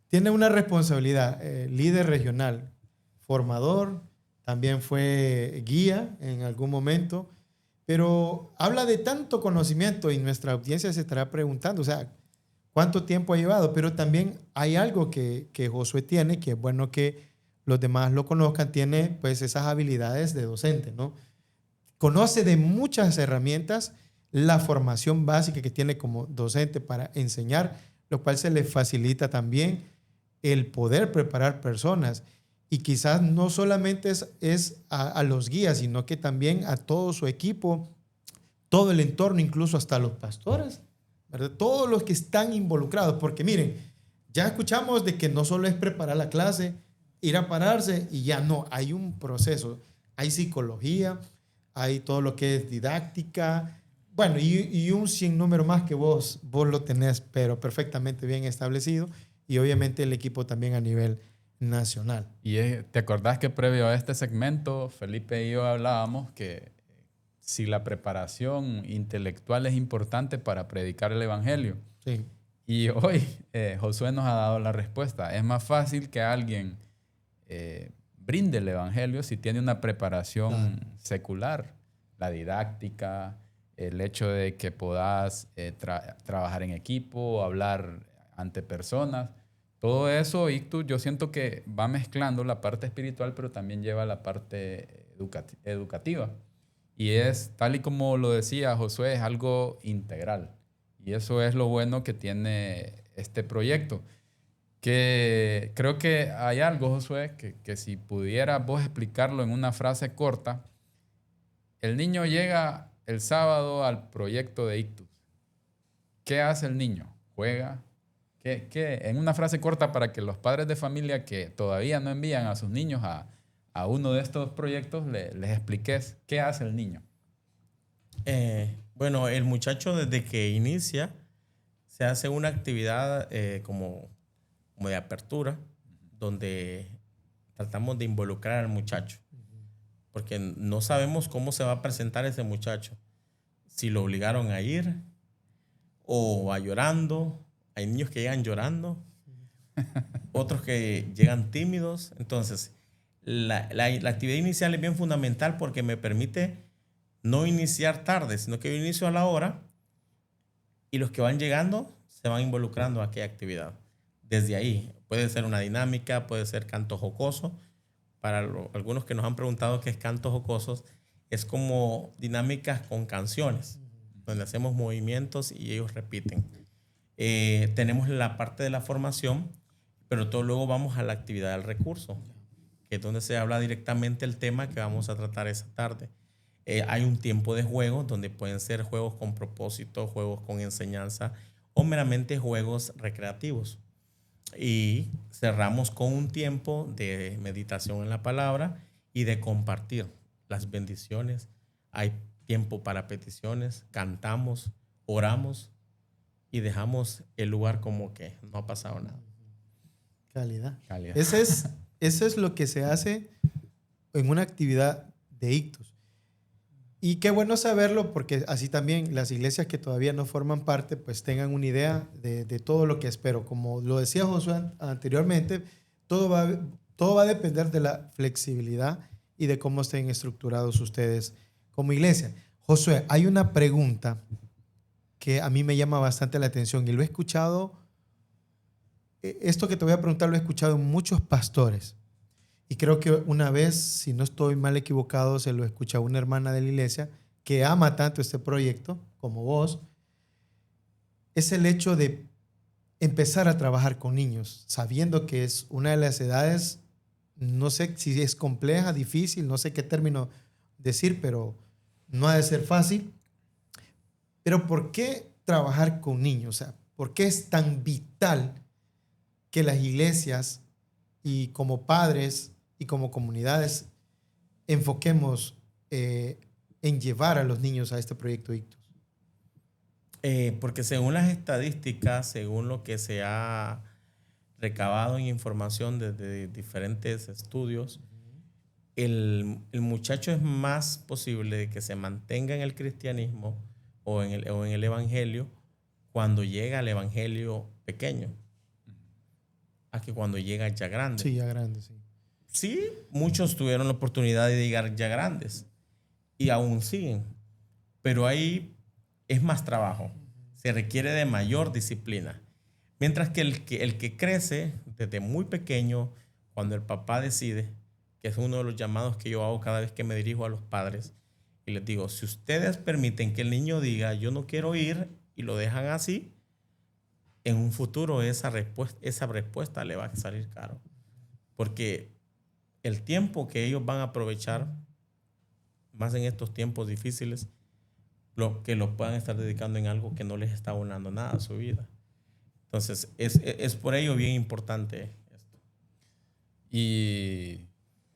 tiene una responsabilidad, líder regional, formador, también fue guía en algún momento, pero habla de tanto conocimiento y nuestra audiencia se estará preguntando, o sea, ¿cuánto tiempo ha llevado? Pero también hay algo que Josué tiene, que es bueno que los demás lo conozcan, tiene pues esas habilidades de docente, ¿no? Conoce de muchas herramientas la formación básica que tiene como docente para enseñar, lo cual se le facilita también el poder preparar personas. Y quizás no solamente es a los guías, sino que también a todo su equipo, todo el entorno, incluso hasta los pastores, ¿verdad? Todos los que están involucrados. Porque miren, ya escuchamos de que no solo es preparar la clase, ir a pararse y ya no, hay un proceso. Hay psicología, hay todo lo que es didáctica, bueno, y un sinnúmero más que vos lo tenés, pero perfectamente bien establecido. Y obviamente el equipo también a nivel nacional. Y te acordás que previo a este segmento, Felipe y yo hablábamos que si la preparación intelectual es importante para predicar el evangelio. Sí. Y hoy Josué nos ha dado la respuesta. Es más fácil que alguien brinde el evangelio si tiene una preparación secular, la didáctica, el hecho de que puedas trabajar en equipo, hablar ante personas. Todo eso, ICTU, yo siento que va mezclando la parte espiritual, pero también lleva la parte educativa. Y es, tal y como lo decía Josué, es algo integral. Y eso es lo bueno que tiene este proyecto. Que creo que hay algo, Josué, que si pudieras vos explicarlo en una frase corta, el niño llega el sábado al proyecto de ICTU. ¿Qué hace el niño? ¿Juega? ¿Qué? En una frase corta para que los padres de familia que todavía no envían a sus niños a uno de estos proyectos les expliques qué hace el niño. Bueno, el muchacho desde que inicia se hace una actividad como de apertura, donde tratamos de involucrar al muchacho, porque no sabemos cómo se va a presentar ese muchacho, si lo obligaron a ir o va llorando. Hay niños que llegan llorando, otros que llegan tímidos. Entonces, la actividad inicial es bien fundamental porque me permite no iniciar tarde, sino que yo inicio a la hora y los que van llegando se van involucrando a aquella actividad. Desde ahí, puede ser una dinámica, puede ser canto jocoso. Para algunos que nos han preguntado qué es canto jocosos, es como dinámicas con canciones, donde hacemos movimientos y ellos repiten. Tenemos la parte de la formación, pero todo luego vamos a la actividad del recurso, que es donde se habla directamente el tema que vamos a tratar esa tarde. Hay un tiempo de juego donde pueden ser juegos con propósito, juegos con enseñanza o meramente juegos recreativos. Y cerramos con un tiempo de meditación en la palabra y de compartir las bendiciones. Hay tiempo para peticiones, cantamos, oramos y dejamos el lugar como que no ha pasado nada. Calidad. Eso es lo que se hace en una actividad de ICTUS. Y qué bueno saberlo porque así también las iglesias que todavía no forman parte pues tengan una idea de todo lo que espero. Como lo decía Josué anteriormente, todo va a depender de la flexibilidad y de cómo estén estructurados ustedes como iglesia. Josué, hay una pregunta que a mí me llama bastante la atención y lo he escuchado, esto que te voy a preguntar lo he escuchado en muchos pastores. Y creo que una vez, si no estoy mal equivocado, se lo escuché a una hermana de la iglesia que ama tanto este proyecto como vos. Es el hecho de empezar a trabajar con niños, sabiendo que es una de las edades, no sé si es compleja, difícil, no sé qué término decir, pero no ha de ser fácil. Pero ¿por qué trabajar con niños? O sea, ¿por qué es tan vital que las iglesias y como padres y como comunidades enfoquemos en llevar a los niños a este proyecto Ictus? Porque según las estadísticas, según lo que se ha recabado en información desde diferentes estudios, el muchacho es más posible de que se mantenga en el cristianismo o en el evangelio cuando llega al evangelio pequeño a que cuando llega ya grande. Sí, ya grande, sí. Sí, muchos tuvieron la oportunidad de llegar ya grandes y aún siguen, pero ahí es más trabajo, se requiere de mayor disciplina. Mientras que el que crece desde muy pequeño, cuando el papá decide, que es uno de los llamados que yo hago cada vez que me dirijo a los padres, y les digo, si ustedes permiten que el niño diga, yo no quiero ir, y lo dejan así, en un futuro esa respuesta le va a salir caro. Porque el tiempo que ellos van a aprovechar, más en estos tiempos difíciles, que lo puedan estar dedicando en algo que no les está abonando nada a su vida. Entonces, es por ello bien importante esto. Y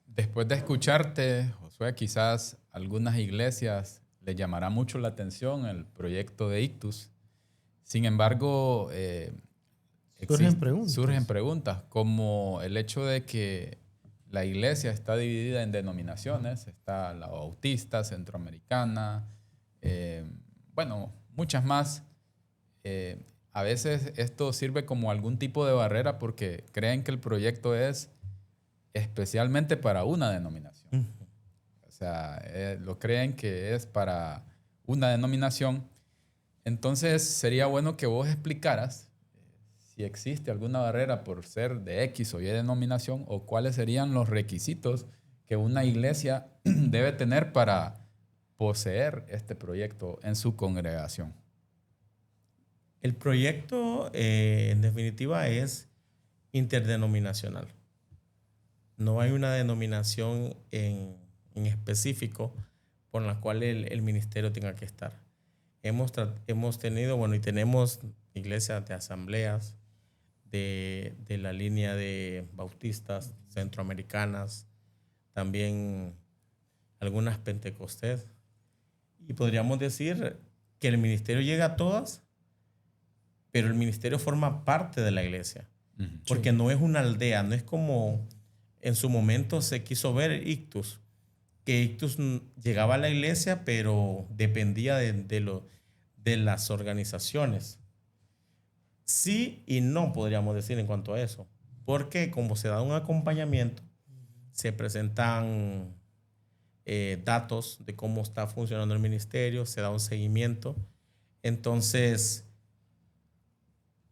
después de escucharte, Josué, quizás algunas iglesias les llamará mucho la atención el proyecto de Ictus. Sin embargo, surgen preguntas como el hecho de que la iglesia está dividida en denominaciones. Está la bautista, centroamericana, bueno, muchas más. A veces esto sirve como algún tipo de barrera porque creen que el proyecto es especialmente para una denominación. O sea, lo creen que es para una denominación. Entonces, sería bueno que vos explicaras si existe alguna barrera por ser de X o Y denominación o cuáles serían los requisitos que una iglesia debe tener para poseer este proyecto en su congregación. El proyecto, en definitiva, es interdenominacional. No hay una denominación en específico por la cual el ministerio tenga que estar. Hemos tenido, bueno, y tenemos iglesias de asambleas, de la línea de bautistas, centroamericanas, también algunas pentecostés. Y podríamos decir que el ministerio llega a todas, pero el ministerio forma parte de la iglesia. Porque no es una aldea, no es como en su momento se quiso ver Ictus, que Ictus llegaba a la iglesia, pero dependía de las organizaciones. Sí y no podríamos decir en cuanto a eso, porque como se da un acompañamiento, se presentan datos de cómo está funcionando el ministerio, se da un seguimiento. Entonces,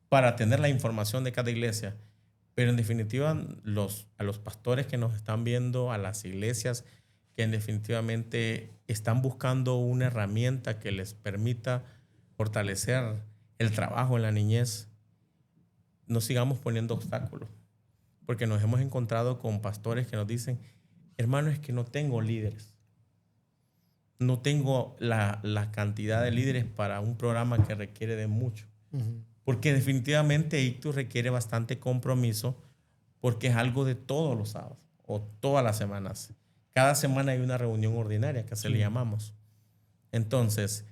para tener la información de cada iglesia, pero en definitiva a los pastores que nos están viendo, a las iglesias que definitivamente están buscando una herramienta que les permita fortalecer el trabajo en la niñez, no sigamos poniendo obstáculos, porque nos hemos encontrado con pastores que nos dicen, hermano, es que no tengo líderes, no tengo la cantidad de líderes para un programa que requiere de mucho. Porque definitivamente Ictus requiere bastante compromiso porque es algo de todos los sábados o todas las semanas. Cada semana hay una reunión ordinaria que se le llamamos. Entonces,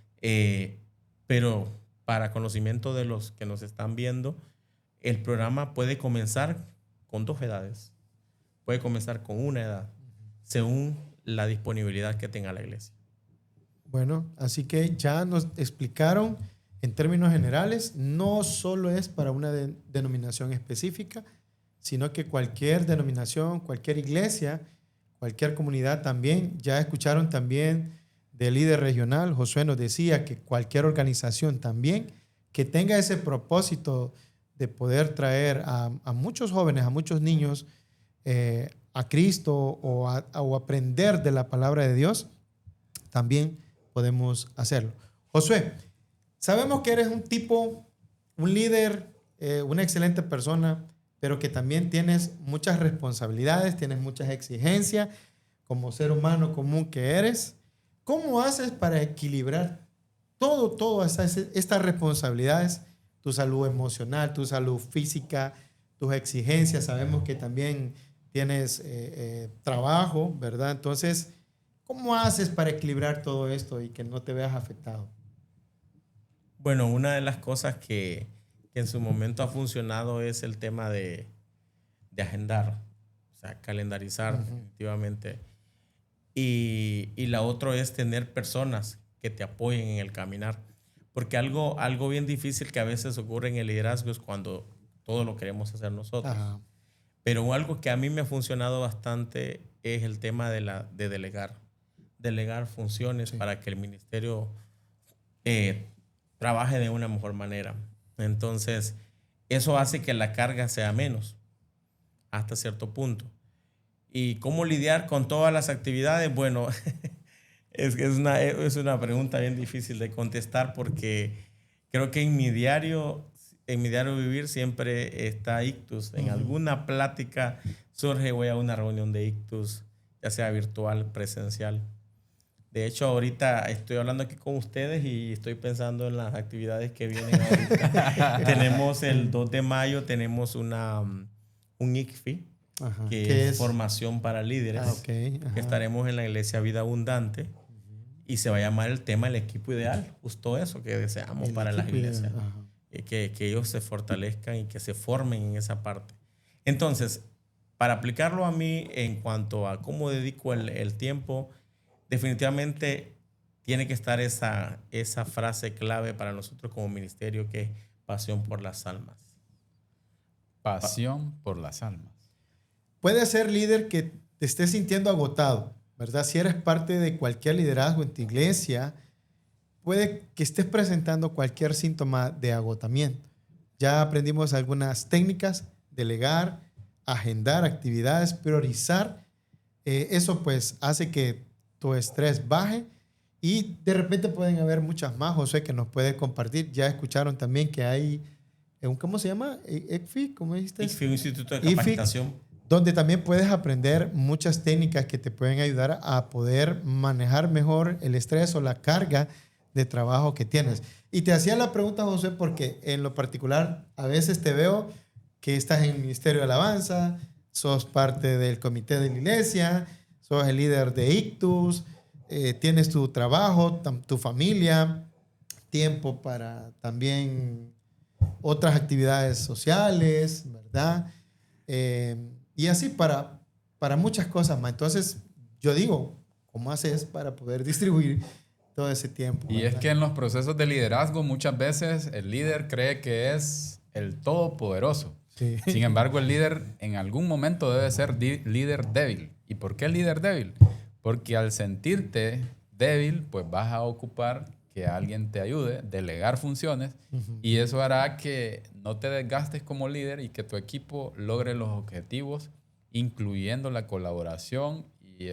pero para conocimiento de los que nos están viendo, el programa puede comenzar con 2 edades. Puede comenzar con una edad, según la disponibilidad que tenga la iglesia. Bueno, así que ya nos explicaron. En términos generales, no solo es para una denominación específica, sino que cualquier denominación, cualquier iglesia, cualquier comunidad también. Ya escucharon también del líder regional, Josué nos decía que cualquier organización también que tenga ese propósito de poder traer a muchos jóvenes, a muchos niños a Cristo o aprender de la palabra de Dios, también podemos hacerlo. Josué, sabemos que eres un líder, una excelente persona, pero que también tienes muchas responsabilidades, tienes muchas exigencias como ser humano común que eres. ¿Cómo haces para equilibrar todas estas responsabilidades? Tu salud emocional, tu salud física, tus exigencias. Sabemos que también tienes trabajo, ¿verdad? Entonces, ¿cómo haces para equilibrar todo esto y que no te veas afectado? Bueno, una de las cosas que en su momento ha funcionado es el tema de agendar, o sea, calendarizar definitivamente. Y la otra es tener personas que te apoyen en el caminar. Porque algo bien difícil que a veces ocurre en el liderazgo es cuando todo lo queremos hacer nosotros. Ajá. Pero algo que a mí me ha funcionado bastante es el tema de delegar. Delegar funciones para que el ministerio trabaje de una mejor manera. Entonces, eso hace que la carga sea menos hasta cierto punto. ¿Y cómo lidiar con todas las actividades? Bueno, es una pregunta bien difícil de contestar porque creo que en mi diario vivir siempre está Ictus. En alguna plática surge, voy a una reunión de Ictus, ya sea virtual, presencial. De hecho, ahorita estoy hablando aquí con ustedes y estoy pensando en las actividades que vienen ahorita. Tenemos el 2 de mayo, tenemos un ICFI, que es formación para líderes, que estaremos en la Iglesia Vida Abundante y se va a llamar el tema el equipo ideal, justo eso que deseamos para las iglesias, que ellos se fortalezcan y que se formen en esa parte. Entonces, para aplicarlo a mí en cuanto a cómo dedico el tiempo, definitivamente tiene que estar esa frase clave para nosotros como ministerio, que es pasión por las almas. Pasión por las almas. Puede ser, líder, que te estés sintiendo agotado, ¿verdad? Si eres parte de cualquier liderazgo en tu iglesia, puede que estés presentando cualquier síntoma de agotamiento. Ya aprendimos algunas técnicas: delegar, agendar actividades, priorizar. Eso pues hace que tu estrés baje y de repente pueden haber muchas más, José, que nos puede compartir. Ya escucharon también que hay ¿cómo se llama? ICFI, ¿cómo dijiste? ICFI, un instituto de capacitación. Donde también puedes aprender muchas técnicas que te pueden ayudar a poder manejar mejor el estrés o la carga de trabajo que tienes. Y te hacía la pregunta, José, porque en lo particular a veces te veo que estás en el Ministerio de Alabanza, sos parte del comité de la iglesia, sos el líder de Ictus, tienes tu trabajo, tu familia, tiempo para también otras actividades sociales, ¿verdad? Y así para muchas cosas más. Entonces, yo digo, ¿cómo haces para poder distribuir todo ese tiempo? Y ¿verdad? Es que en los procesos de liderazgo muchas veces el líder cree que es el todopoderoso. Sí. Sin embargo, el líder en algún momento debe ser líder débil. ¿Y por qué líder débil? Porque al sentirte débil, pues vas a ocupar que alguien te ayude, delegar funciones, y eso hará que no te desgastes como líder y que tu equipo logre los objetivos, incluyendo la colaboración y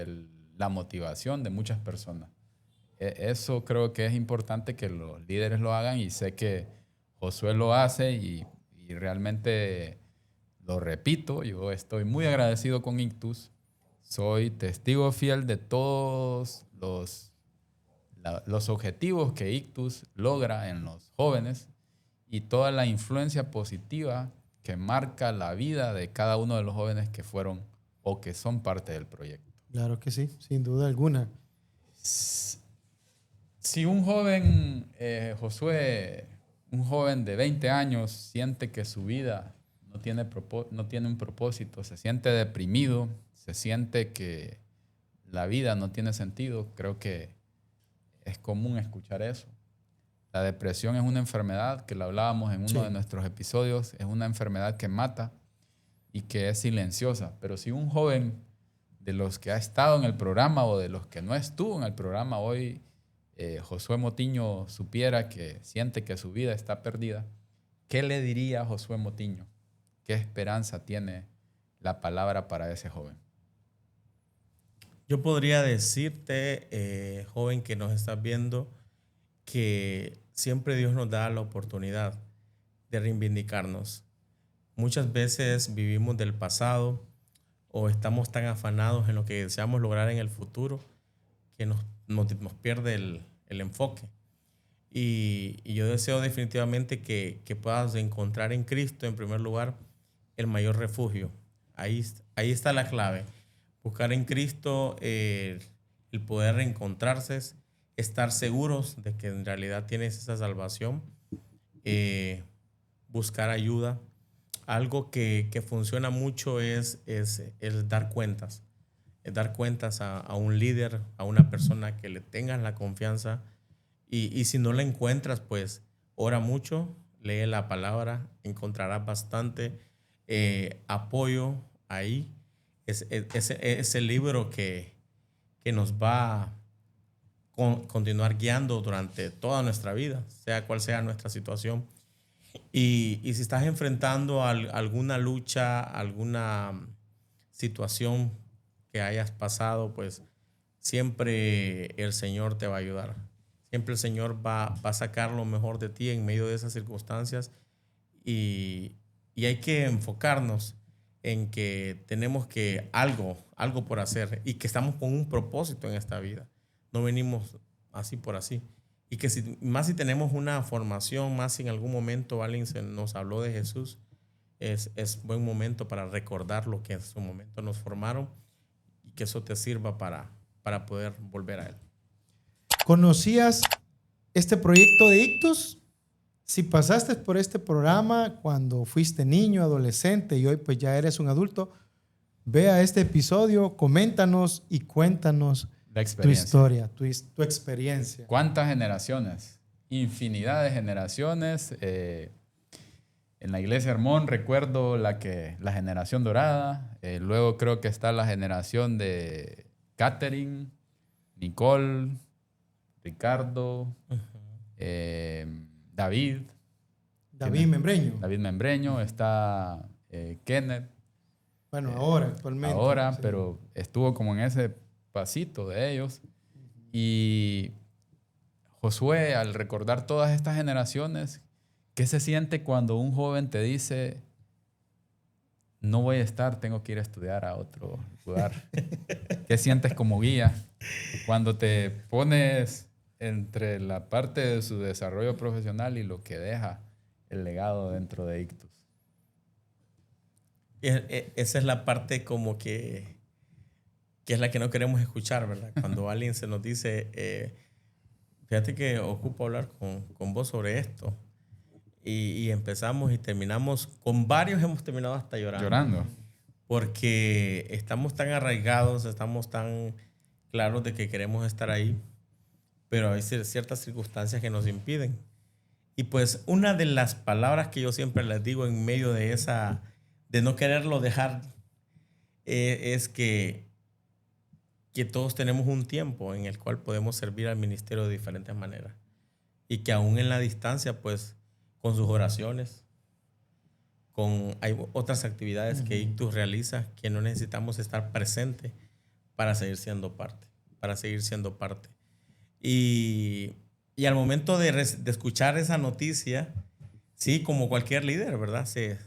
la motivación de muchas personas. Eso creo que es importante que los líderes lo hagan, y sé que Josué lo hace y realmente lo repito. Yo estoy muy agradecido con Ictus. Soy testigo fiel de todos los objetivos que Ictus logra en los jóvenes y toda la influencia positiva que marca la vida de cada uno de los jóvenes que fueron o que son parte del proyecto. Claro que sí, sin duda alguna. Si un joven, Josué, un joven de 20 años siente que su vida no tiene un propósito, se siente deprimido, se siente que la vida no tiene sentido, creo que es común escuchar eso. La depresión es una enfermedad que la hablábamos en uno de nuestros episodios, es una enfermedad que mata y que es silenciosa. Pero si un joven de los que ha estado en el programa o de los que no estuvo en el programa hoy, Josué Motiño, supiera que siente que su vida está perdida, ¿qué le diría a Josué Motiño? ¿Qué esperanza tiene la palabra para ese joven? Yo podría decirte, joven que nos estás viendo, que siempre Dios nos da la oportunidad de reivindicarnos. Muchas veces vivimos del pasado o estamos tan afanados en lo que deseamos lograr en el futuro que nos nos pierde el enfoque. Y yo deseo definitivamente que puedas encontrar en Cristo, en primer lugar, el mayor refugio. Ahí está la clave. Buscar en Cristo el poder reencontrarse, estar seguros de que en realidad tienes esa salvación, buscar ayuda. Algo que funciona mucho es dar cuentas. Es dar cuentas a un líder, a una persona que le tengas la confianza. Y si no la encuentras, pues ora mucho, lee la palabra, encontrarás bastante apoyo ahí. Es el libro que nos va a continuar guiando durante toda nuestra vida, sea cual sea nuestra situación. Y si estás enfrentando alguna lucha, alguna situación que hayas pasado, pues siempre el Señor te va a ayudar. Siempre el Señor va a sacar lo mejor de ti en medio de esas circunstancias. Y hay que enfocarnos en que tenemos que algo por hacer y que estamos con un propósito en esta vida. No venimos así por así. Y que más si tenemos una formación, más si en algún momento alguien nos habló de Jesús, es buen momento para recordar lo que en su momento nos formaron y que eso te sirva para poder volver a Él. ¿Conocías este proyecto de Ictus? Si pasaste por este programa cuando fuiste niño, adolescente y hoy pues ya eres un adulto, ve a este episodio, coméntanos y cuéntanos tu historia, tu experiencia. ¿Cuántas generaciones? Infinidad de generaciones. En la iglesia Hermón recuerdo la generación dorada. Luego creo que está la generación de Catherine, Nicole, Ricardo, David Membreño. David Membreño, está Kenneth. Bueno, actualmente. Ahora, sí. Pero estuvo como en ese pasito de ellos. Y Josué, al recordar todas estas generaciones, ¿qué se siente cuando un joven te dice, no voy a estar, tengo que ir a estudiar a otro lugar? ¿Qué sientes como guía cuando te pones entre la parte de su desarrollo profesional y lo que deja el legado dentro de Ictus? Esa es la parte como que es la que no queremos escuchar, ¿verdad? Cuando alguien se nos dice, fíjate que ocupo hablar con vos sobre esto. Y empezamos y terminamos, con varios hemos terminado hasta llorando. Porque estamos tan arraigados, estamos tan claros de que queremos estar ahí, pero hay ciertas circunstancias que nos impiden. Y pues una de las palabras que yo siempre les digo en medio de de no quererlo dejar, es que todos tenemos un tiempo en el cual podemos servir al ministerio de diferentes maneras. Y que aún en la distancia, pues, con sus oraciones, hay otras actividades que Ictus realiza que no necesitamos estar presentes para seguir siendo parte. Y al momento de escuchar esa noticia, sí, como cualquier líder, ¿verdad? Se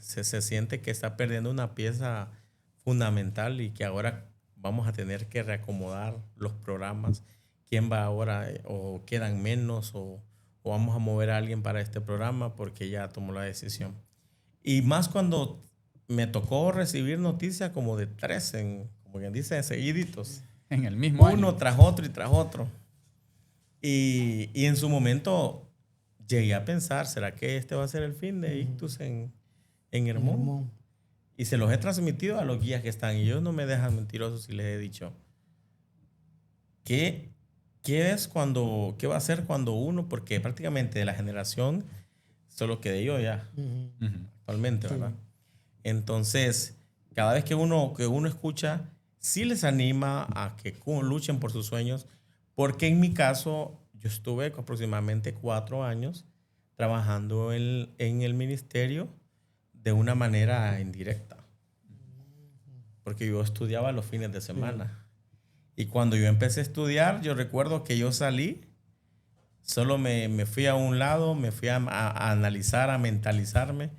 siente que está perdiendo una pieza fundamental y que ahora vamos a tener que reacomodar los programas. ¿Quién va ahora? ¿O quedan menos? ¿O vamos a mover a alguien para este programa porque ya tomó la decisión? Y más cuando me tocó recibir noticias como de 3, como quien dice, seguiditos. En el mismo año. Uno tras otro y tras otro. Y en su momento llegué a pensar, ¿será que este va a ser el fin de Ictus en Hermón? Y se los he transmitido a los guías que están. Y ellos no me dejan mentirosos si les he dicho. ¿Qué va a ser cuando uno? Porque prácticamente de la generación solo quedé yo ya. Actualmente, ¿verdad? Sí. Entonces, cada vez que uno escucha, sí les anima a que luchen por sus sueños. Porque en mi caso, yo estuve aproximadamente 4 años trabajando en el ministerio de una manera indirecta. Porque yo estudiaba los fines de semana. Y cuando yo empecé a estudiar, yo recuerdo que yo salí, solo me fui a un lado, me fui a analizar, a mentalizarme.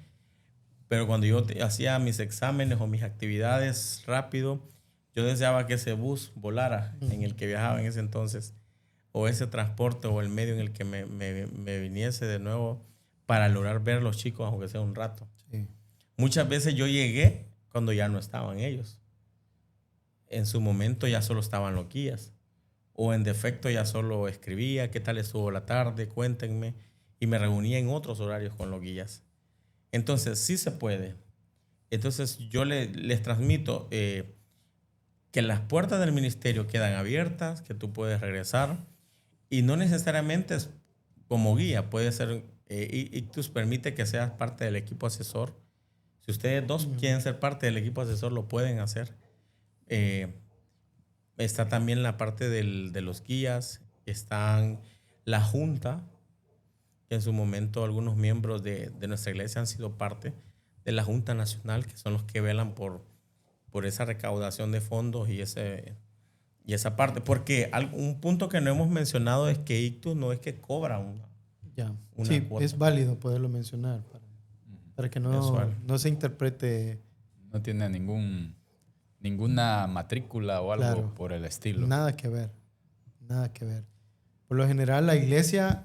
Pero cuando yo hacía mis exámenes o mis actividades rápido, yo deseaba que ese bus volara en el que viajaba en ese entonces o ese transporte o el medio en el que me viniese de nuevo para lograr ver a los chicos, aunque sea un rato. Sí. Muchas veces yo llegué cuando ya no estaban ellos. En su momento ya solo estaban los guías. O en defecto ya solo escribía, ¿qué tal estuvo la tarde? Cuéntenme. Y me reunía en otros horarios con los guías. Entonces, sí se puede. Entonces, yo les transmito que las puertas del ministerio quedan abiertas, que tú puedes regresar. Y no necesariamente es como guía. Puede ser, Ictus permite que seas parte del equipo asesor. Si ustedes dos quieren ser parte del equipo asesor, lo pueden hacer. Está también la parte de los guías. Están la junta, que en su momento algunos miembros de nuestra iglesia han sido parte de la Junta Nacional, que son los que velan por esa recaudación de fondos y esa parte. Porque un punto que no hemos mencionado es que Ictus no es que cobra una Sí, cuota. es válido poderlo mencionar para que no se interprete. No tiene ninguna matrícula o algo Claro, por el estilo. Nada que ver. Por lo general, la iglesia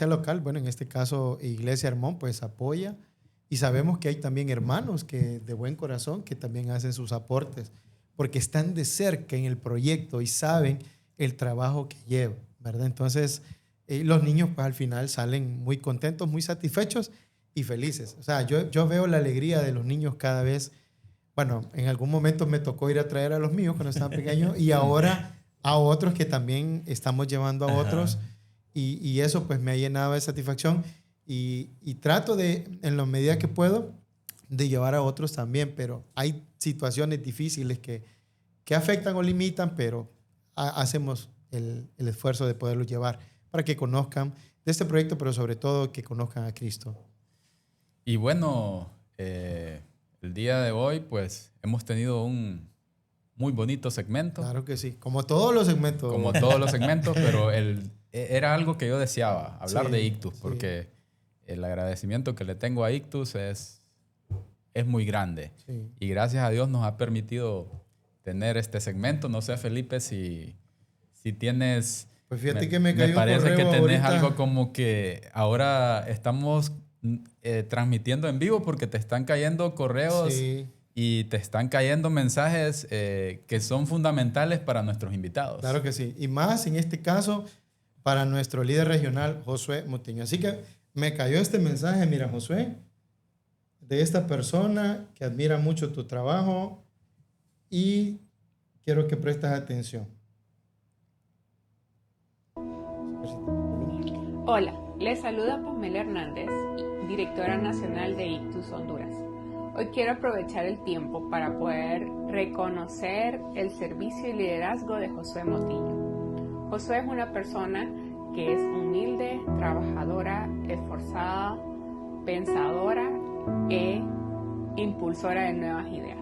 local, bueno, en este caso Iglesia Hermón, pues apoya, y sabemos que hay también hermanos que de buen corazón que también hacen sus aportes porque están de cerca en el proyecto y saben el trabajo que lleva, ¿verdad? Entonces, los niños pues al final salen muy contentos, muy satisfechos y felices. O sea, yo veo la alegría de los niños cada vez. Bueno, en algún momento me tocó ir a traer a los míos cuando estaban pequeños y ahora a otros que también estamos llevando a otros. Y eso pues me ha llenado de satisfacción y trato de, en la medida que puedo, de llevar a otros también, pero hay situaciones difíciles que afectan o limitan, pero hacemos el esfuerzo de poderlos llevar para que conozcan de este proyecto, pero sobre todo que conozcan a Cristo. Y bueno, el día de hoy pues hemos tenido un muy bonito segmento. Claro que sí, como todos los segmentos. Como todos los segmentos, pero era algo que yo deseaba, hablar Sí, de Ictus, porque el agradecimiento que le tengo a Ictus es muy grande. Sí. Y gracias a Dios nos ha permitido tener este segmento. No sé, Felipe, si tienes... Pues fíjate que me cayó un parece que correo tenés ahorita. algo como que ahora estamos transmitiendo en vivo porque te están cayendo correos y te están cayendo mensajes que son fundamentales para nuestros invitados. Claro que sí. Y más en este caso para nuestro líder regional, Josué Mutiño. Así que me cayó este mensaje, mira, Josué, de esta persona que admira mucho tu trabajo y quiero que prestes atención. Hola, les saluda Pamela Hernández, directora nacional de Ictus Honduras. Hoy quiero aprovechar el tiempo para poder reconocer el servicio y liderazgo de Josué Motiño. Josué es una persona que es humilde, trabajadora, esforzada, pensadora e impulsora de nuevas ideas.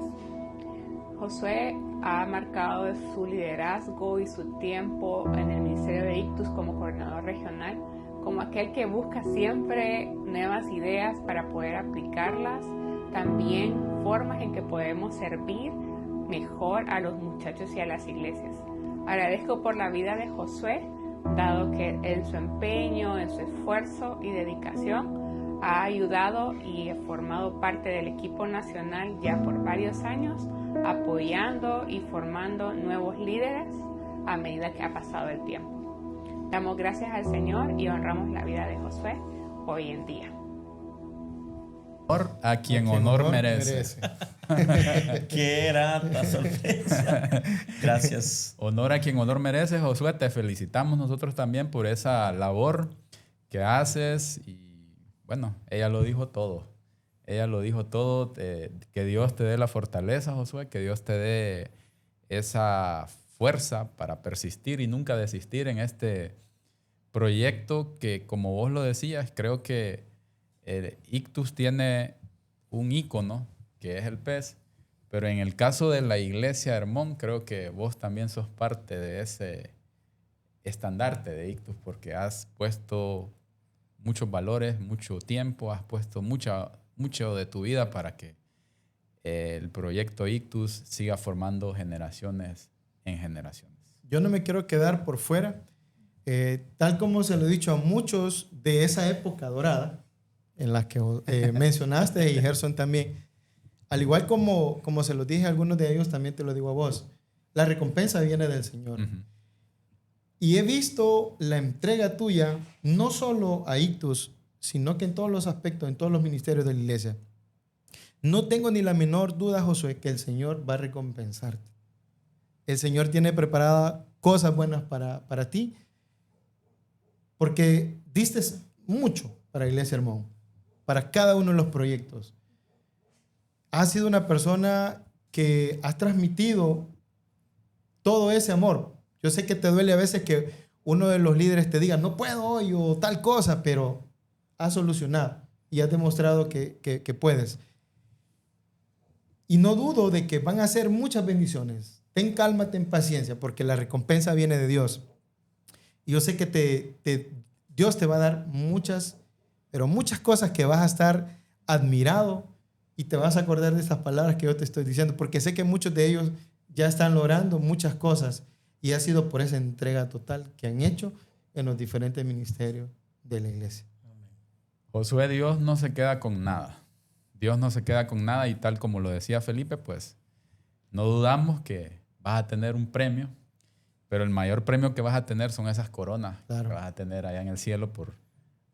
Josué ha marcado su liderazgo y su tiempo en el Ministerio de Ictus como coordinador regional como aquel que busca siempre nuevas ideas para poder aplicarlas, también formas en que podemos servir mejor a los muchachos y a las iglesias. Agradezco por la vida de Josué, dado que en su empeño, en su esfuerzo y dedicación ha ayudado y ha formado parte del equipo nacional ya por varios años, apoyando y formando nuevos líderes a medida que ha pasado el tiempo. Damos gracias al Señor y honramos la vida de Josué hoy en día. A quien honor merece. ¡Qué grata sorpresa! Gracias. Honor a quien honor merece, Josué. Te felicitamos nosotros también por esa labor que haces. Y bueno, ella lo dijo todo. Ella lo dijo todo. Que Dios te dé la fortaleza, Josué. Que Dios te dé esa fuerza para persistir y nunca desistir en este proyecto que, como vos lo decías, creo que Ictus tiene un ícono que es el pez, pero en el caso de la Iglesia Hermón creo que vos también sos parte de ese estandarte de Ictus porque has puesto muchos valores, mucho tiempo, has puesto mucho de tu vida para que el proyecto Ictus siga formando generaciones en generaciones. yo no me quiero quedar por fuera. Tal como se lo he dicho a muchos de esa época dorada, en la que mencionaste y Gerson también, al igual como se lo dije a algunos de ellos, también te lo digo a vos, la recompensa viene del Señor. Ujú. Y he visto la entrega tuya, no solo a Ictus, sino que en todos los aspectos, en todos los ministerios de la iglesia. No tengo ni la menor duda, Josué, que el Señor va a recompensarte. El Señor tiene preparadas cosas buenas para ti, porque diste mucho para la Iglesia Hermón, para cada uno de los proyectos. Has sido una persona que has transmitido todo ese amor. Yo sé que te duele a veces que uno de los líderes te diga, no puedo hoy o tal cosa, pero has solucionado y has demostrado que puedes. Y no dudo de que van a ser muchas bendiciones. Ten calma, ten paciencia, porque la recompensa viene de Dios. Y yo sé que Dios te va a dar muchas, pero muchas cosas que vas a estar admirado y te vas a acordar de estas palabras que yo te estoy diciendo, porque sé que muchos de ellos ya están logrando muchas cosas y ha sido por esa entrega total que han hecho en los diferentes ministerios de la iglesia. Josué, Dios no se queda con nada. Dios no se queda con nada y tal como lo decía Felipe, pues no dudamos que vas a tener un premio, pero el mayor premio que vas a tener son esas coronas Claro. que vas a tener allá en el cielo por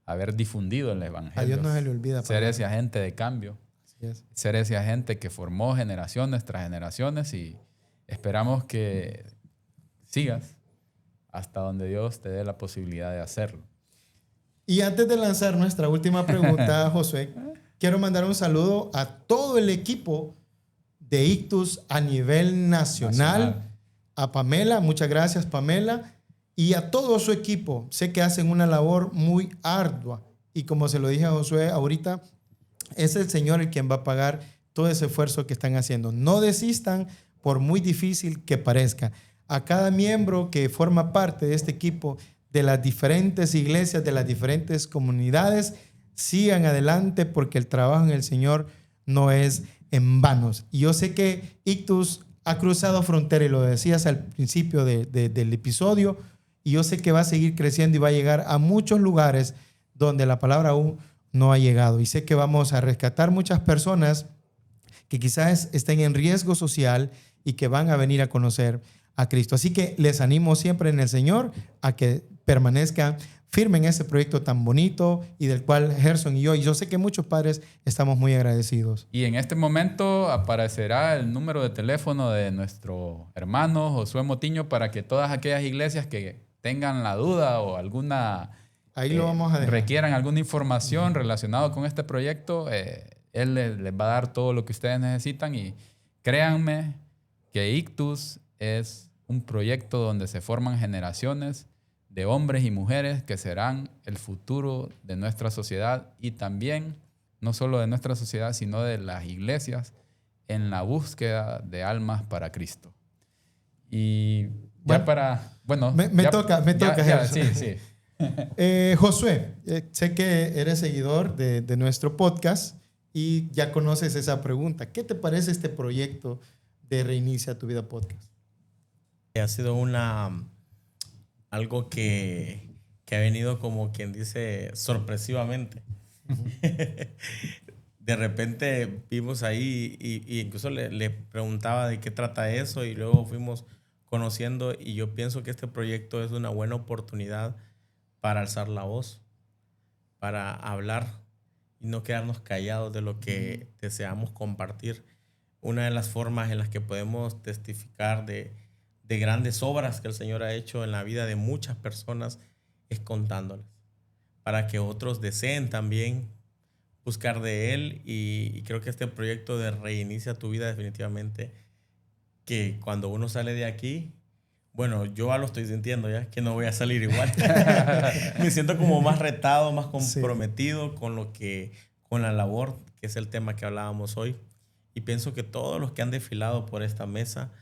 haber difundido el evangelio. A Dios no se le olvida. Ser papá. ese agente de cambio, Así es. ser ese agente que formó generaciones tras generaciones y esperamos que sigas hasta donde Dios te dé la posibilidad de hacerlo. Y antes de lanzar nuestra última pregunta, Josué, quiero mandar un saludo a todo el equipo de Ictus a nivel nacional. A Pamela, muchas gracias Pamela, y a todo su equipo. Sé que hacen una labor muy ardua y como se lo dije a Josué ahorita, es el Señor el quien va a pagar todo ese esfuerzo que están haciendo. No desistan por muy difícil que parezca. A cada miembro que forma parte de este equipo, de las diferentes iglesias, de las diferentes comunidades, sigan adelante porque el trabajo en el Señor no es en vanos. Y yo sé que Ictus ha cruzado frontera y lo decías al principio del episodio, y yo sé que va a seguir creciendo y va a llegar a muchos lugares donde la palabra aún no ha llegado. Y sé que vamos a rescatar muchas personas que quizás estén en riesgo social y que van a venir a conocer a Cristo. Así que les animo siempre en el Señor a que permanezcan firmes en ese proyecto tan bonito y del cual Gerson y yo sé que muchos padres estamos muy agradecidos. Y en este momento aparecerá el número de teléfono de nuestro hermano Josué Motiño para que todas aquellas iglesias que tengan la duda o alguna Ahí lo vamos a dejar. requieran alguna información relacionada con este proyecto, él les va a dar todo lo que ustedes necesitan y créanme que Ictus es un proyecto donde se forman generaciones de hombres y mujeres que serán el futuro de nuestra sociedad y también, no solo de nuestra sociedad, sino de las iglesias en la búsqueda de almas para Cristo. Y ya Me toca, sí, sí. Josué, sé que eres seguidor de nuestro podcast y ya conoces esa pregunta. ¿Qué te parece este proyecto de Reinicia tu Vida Podcast? Ha sido algo que ha venido, como quien dice, sorpresivamente. De repente vimos ahí y incluso le preguntaba de qué trata eso y luego fuimos conociendo y yo pienso que este proyecto es una buena oportunidad para alzar la voz, para hablar y no quedarnos callados de lo que deseamos compartir. Una de las formas en las que podemos testificar de grandes obras que el Señor ha hecho en la vida de muchas personas es contándoles, para que otros deseen también buscar de Él. Y creo que este proyecto de Reinicia tu Vida definitivamente, que cuando uno sale de aquí, bueno, yo ya lo estoy sintiendo ya, que no voy a salir igual. Me siento como más retado, más comprometido con la labor, que es el tema que hablábamos hoy. Y pienso que todos los que han desfilado por esta mesa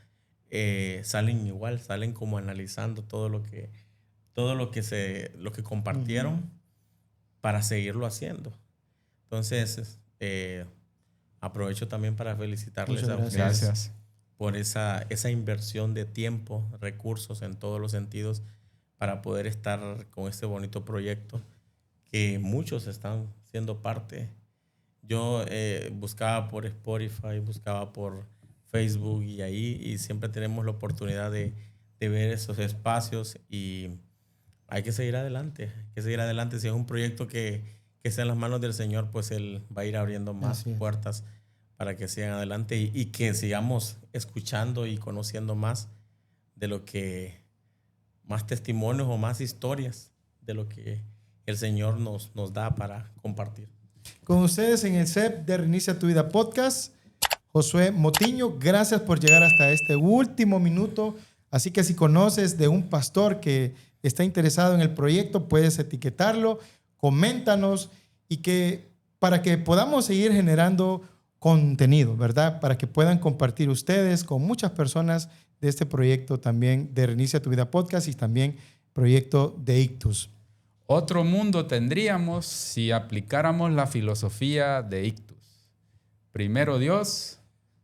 salen igual, salen como analizando todo lo que compartieron para seguirlo haciendo. Entonces, aprovecho también para felicitarles a ustedes. Gracias. por esa inversión de tiempo, recursos en todos los sentidos para poder estar con este bonito proyecto que muchos están siendo parte. Yo buscaba por Spotify, buscaba por Facebook y siempre tenemos la oportunidad de ver esos espacios y hay que seguir adelante. Hay que seguir adelante. Si es un proyecto que está en las manos del Señor, pues Él va a ir abriendo más puertas para que sigan adelante y que sigamos escuchando y conociendo más de lo que, más testimonios o más historias de lo que el Señor nos da para compartir. Con ustedes en el CEP de Reinicia tu Vida Podcast, Josué Motiño, gracias por llegar hasta este último minuto. Así que si conoces de un pastor que está interesado en el proyecto, puedes etiquetarlo, coméntanos y que para que podamos seguir generando contenido, ¿verdad? Para que puedan compartir ustedes con muchas personas de este proyecto también de Reinicia tu Vida Podcast y también proyecto de Ictus. Otro mundo tendríamos si aplicáramos la filosofía de Ictus. Primero Dios,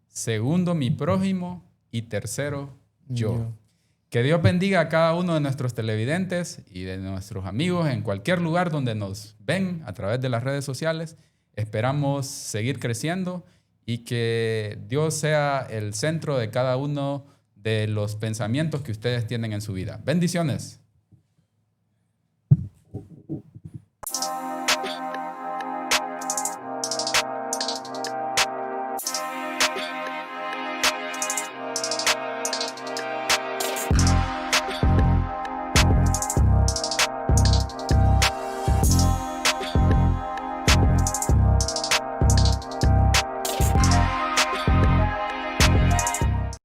segundo mi prójimo y tercero yo. Que Dios bendiga a cada uno de nuestros televidentes y de nuestros amigos en cualquier lugar donde nos ven a través de las redes sociales. Esperamos seguir creciendo y que Dios sea el centro de cada uno de los pensamientos que ustedes tienen en su vida. Bendiciones.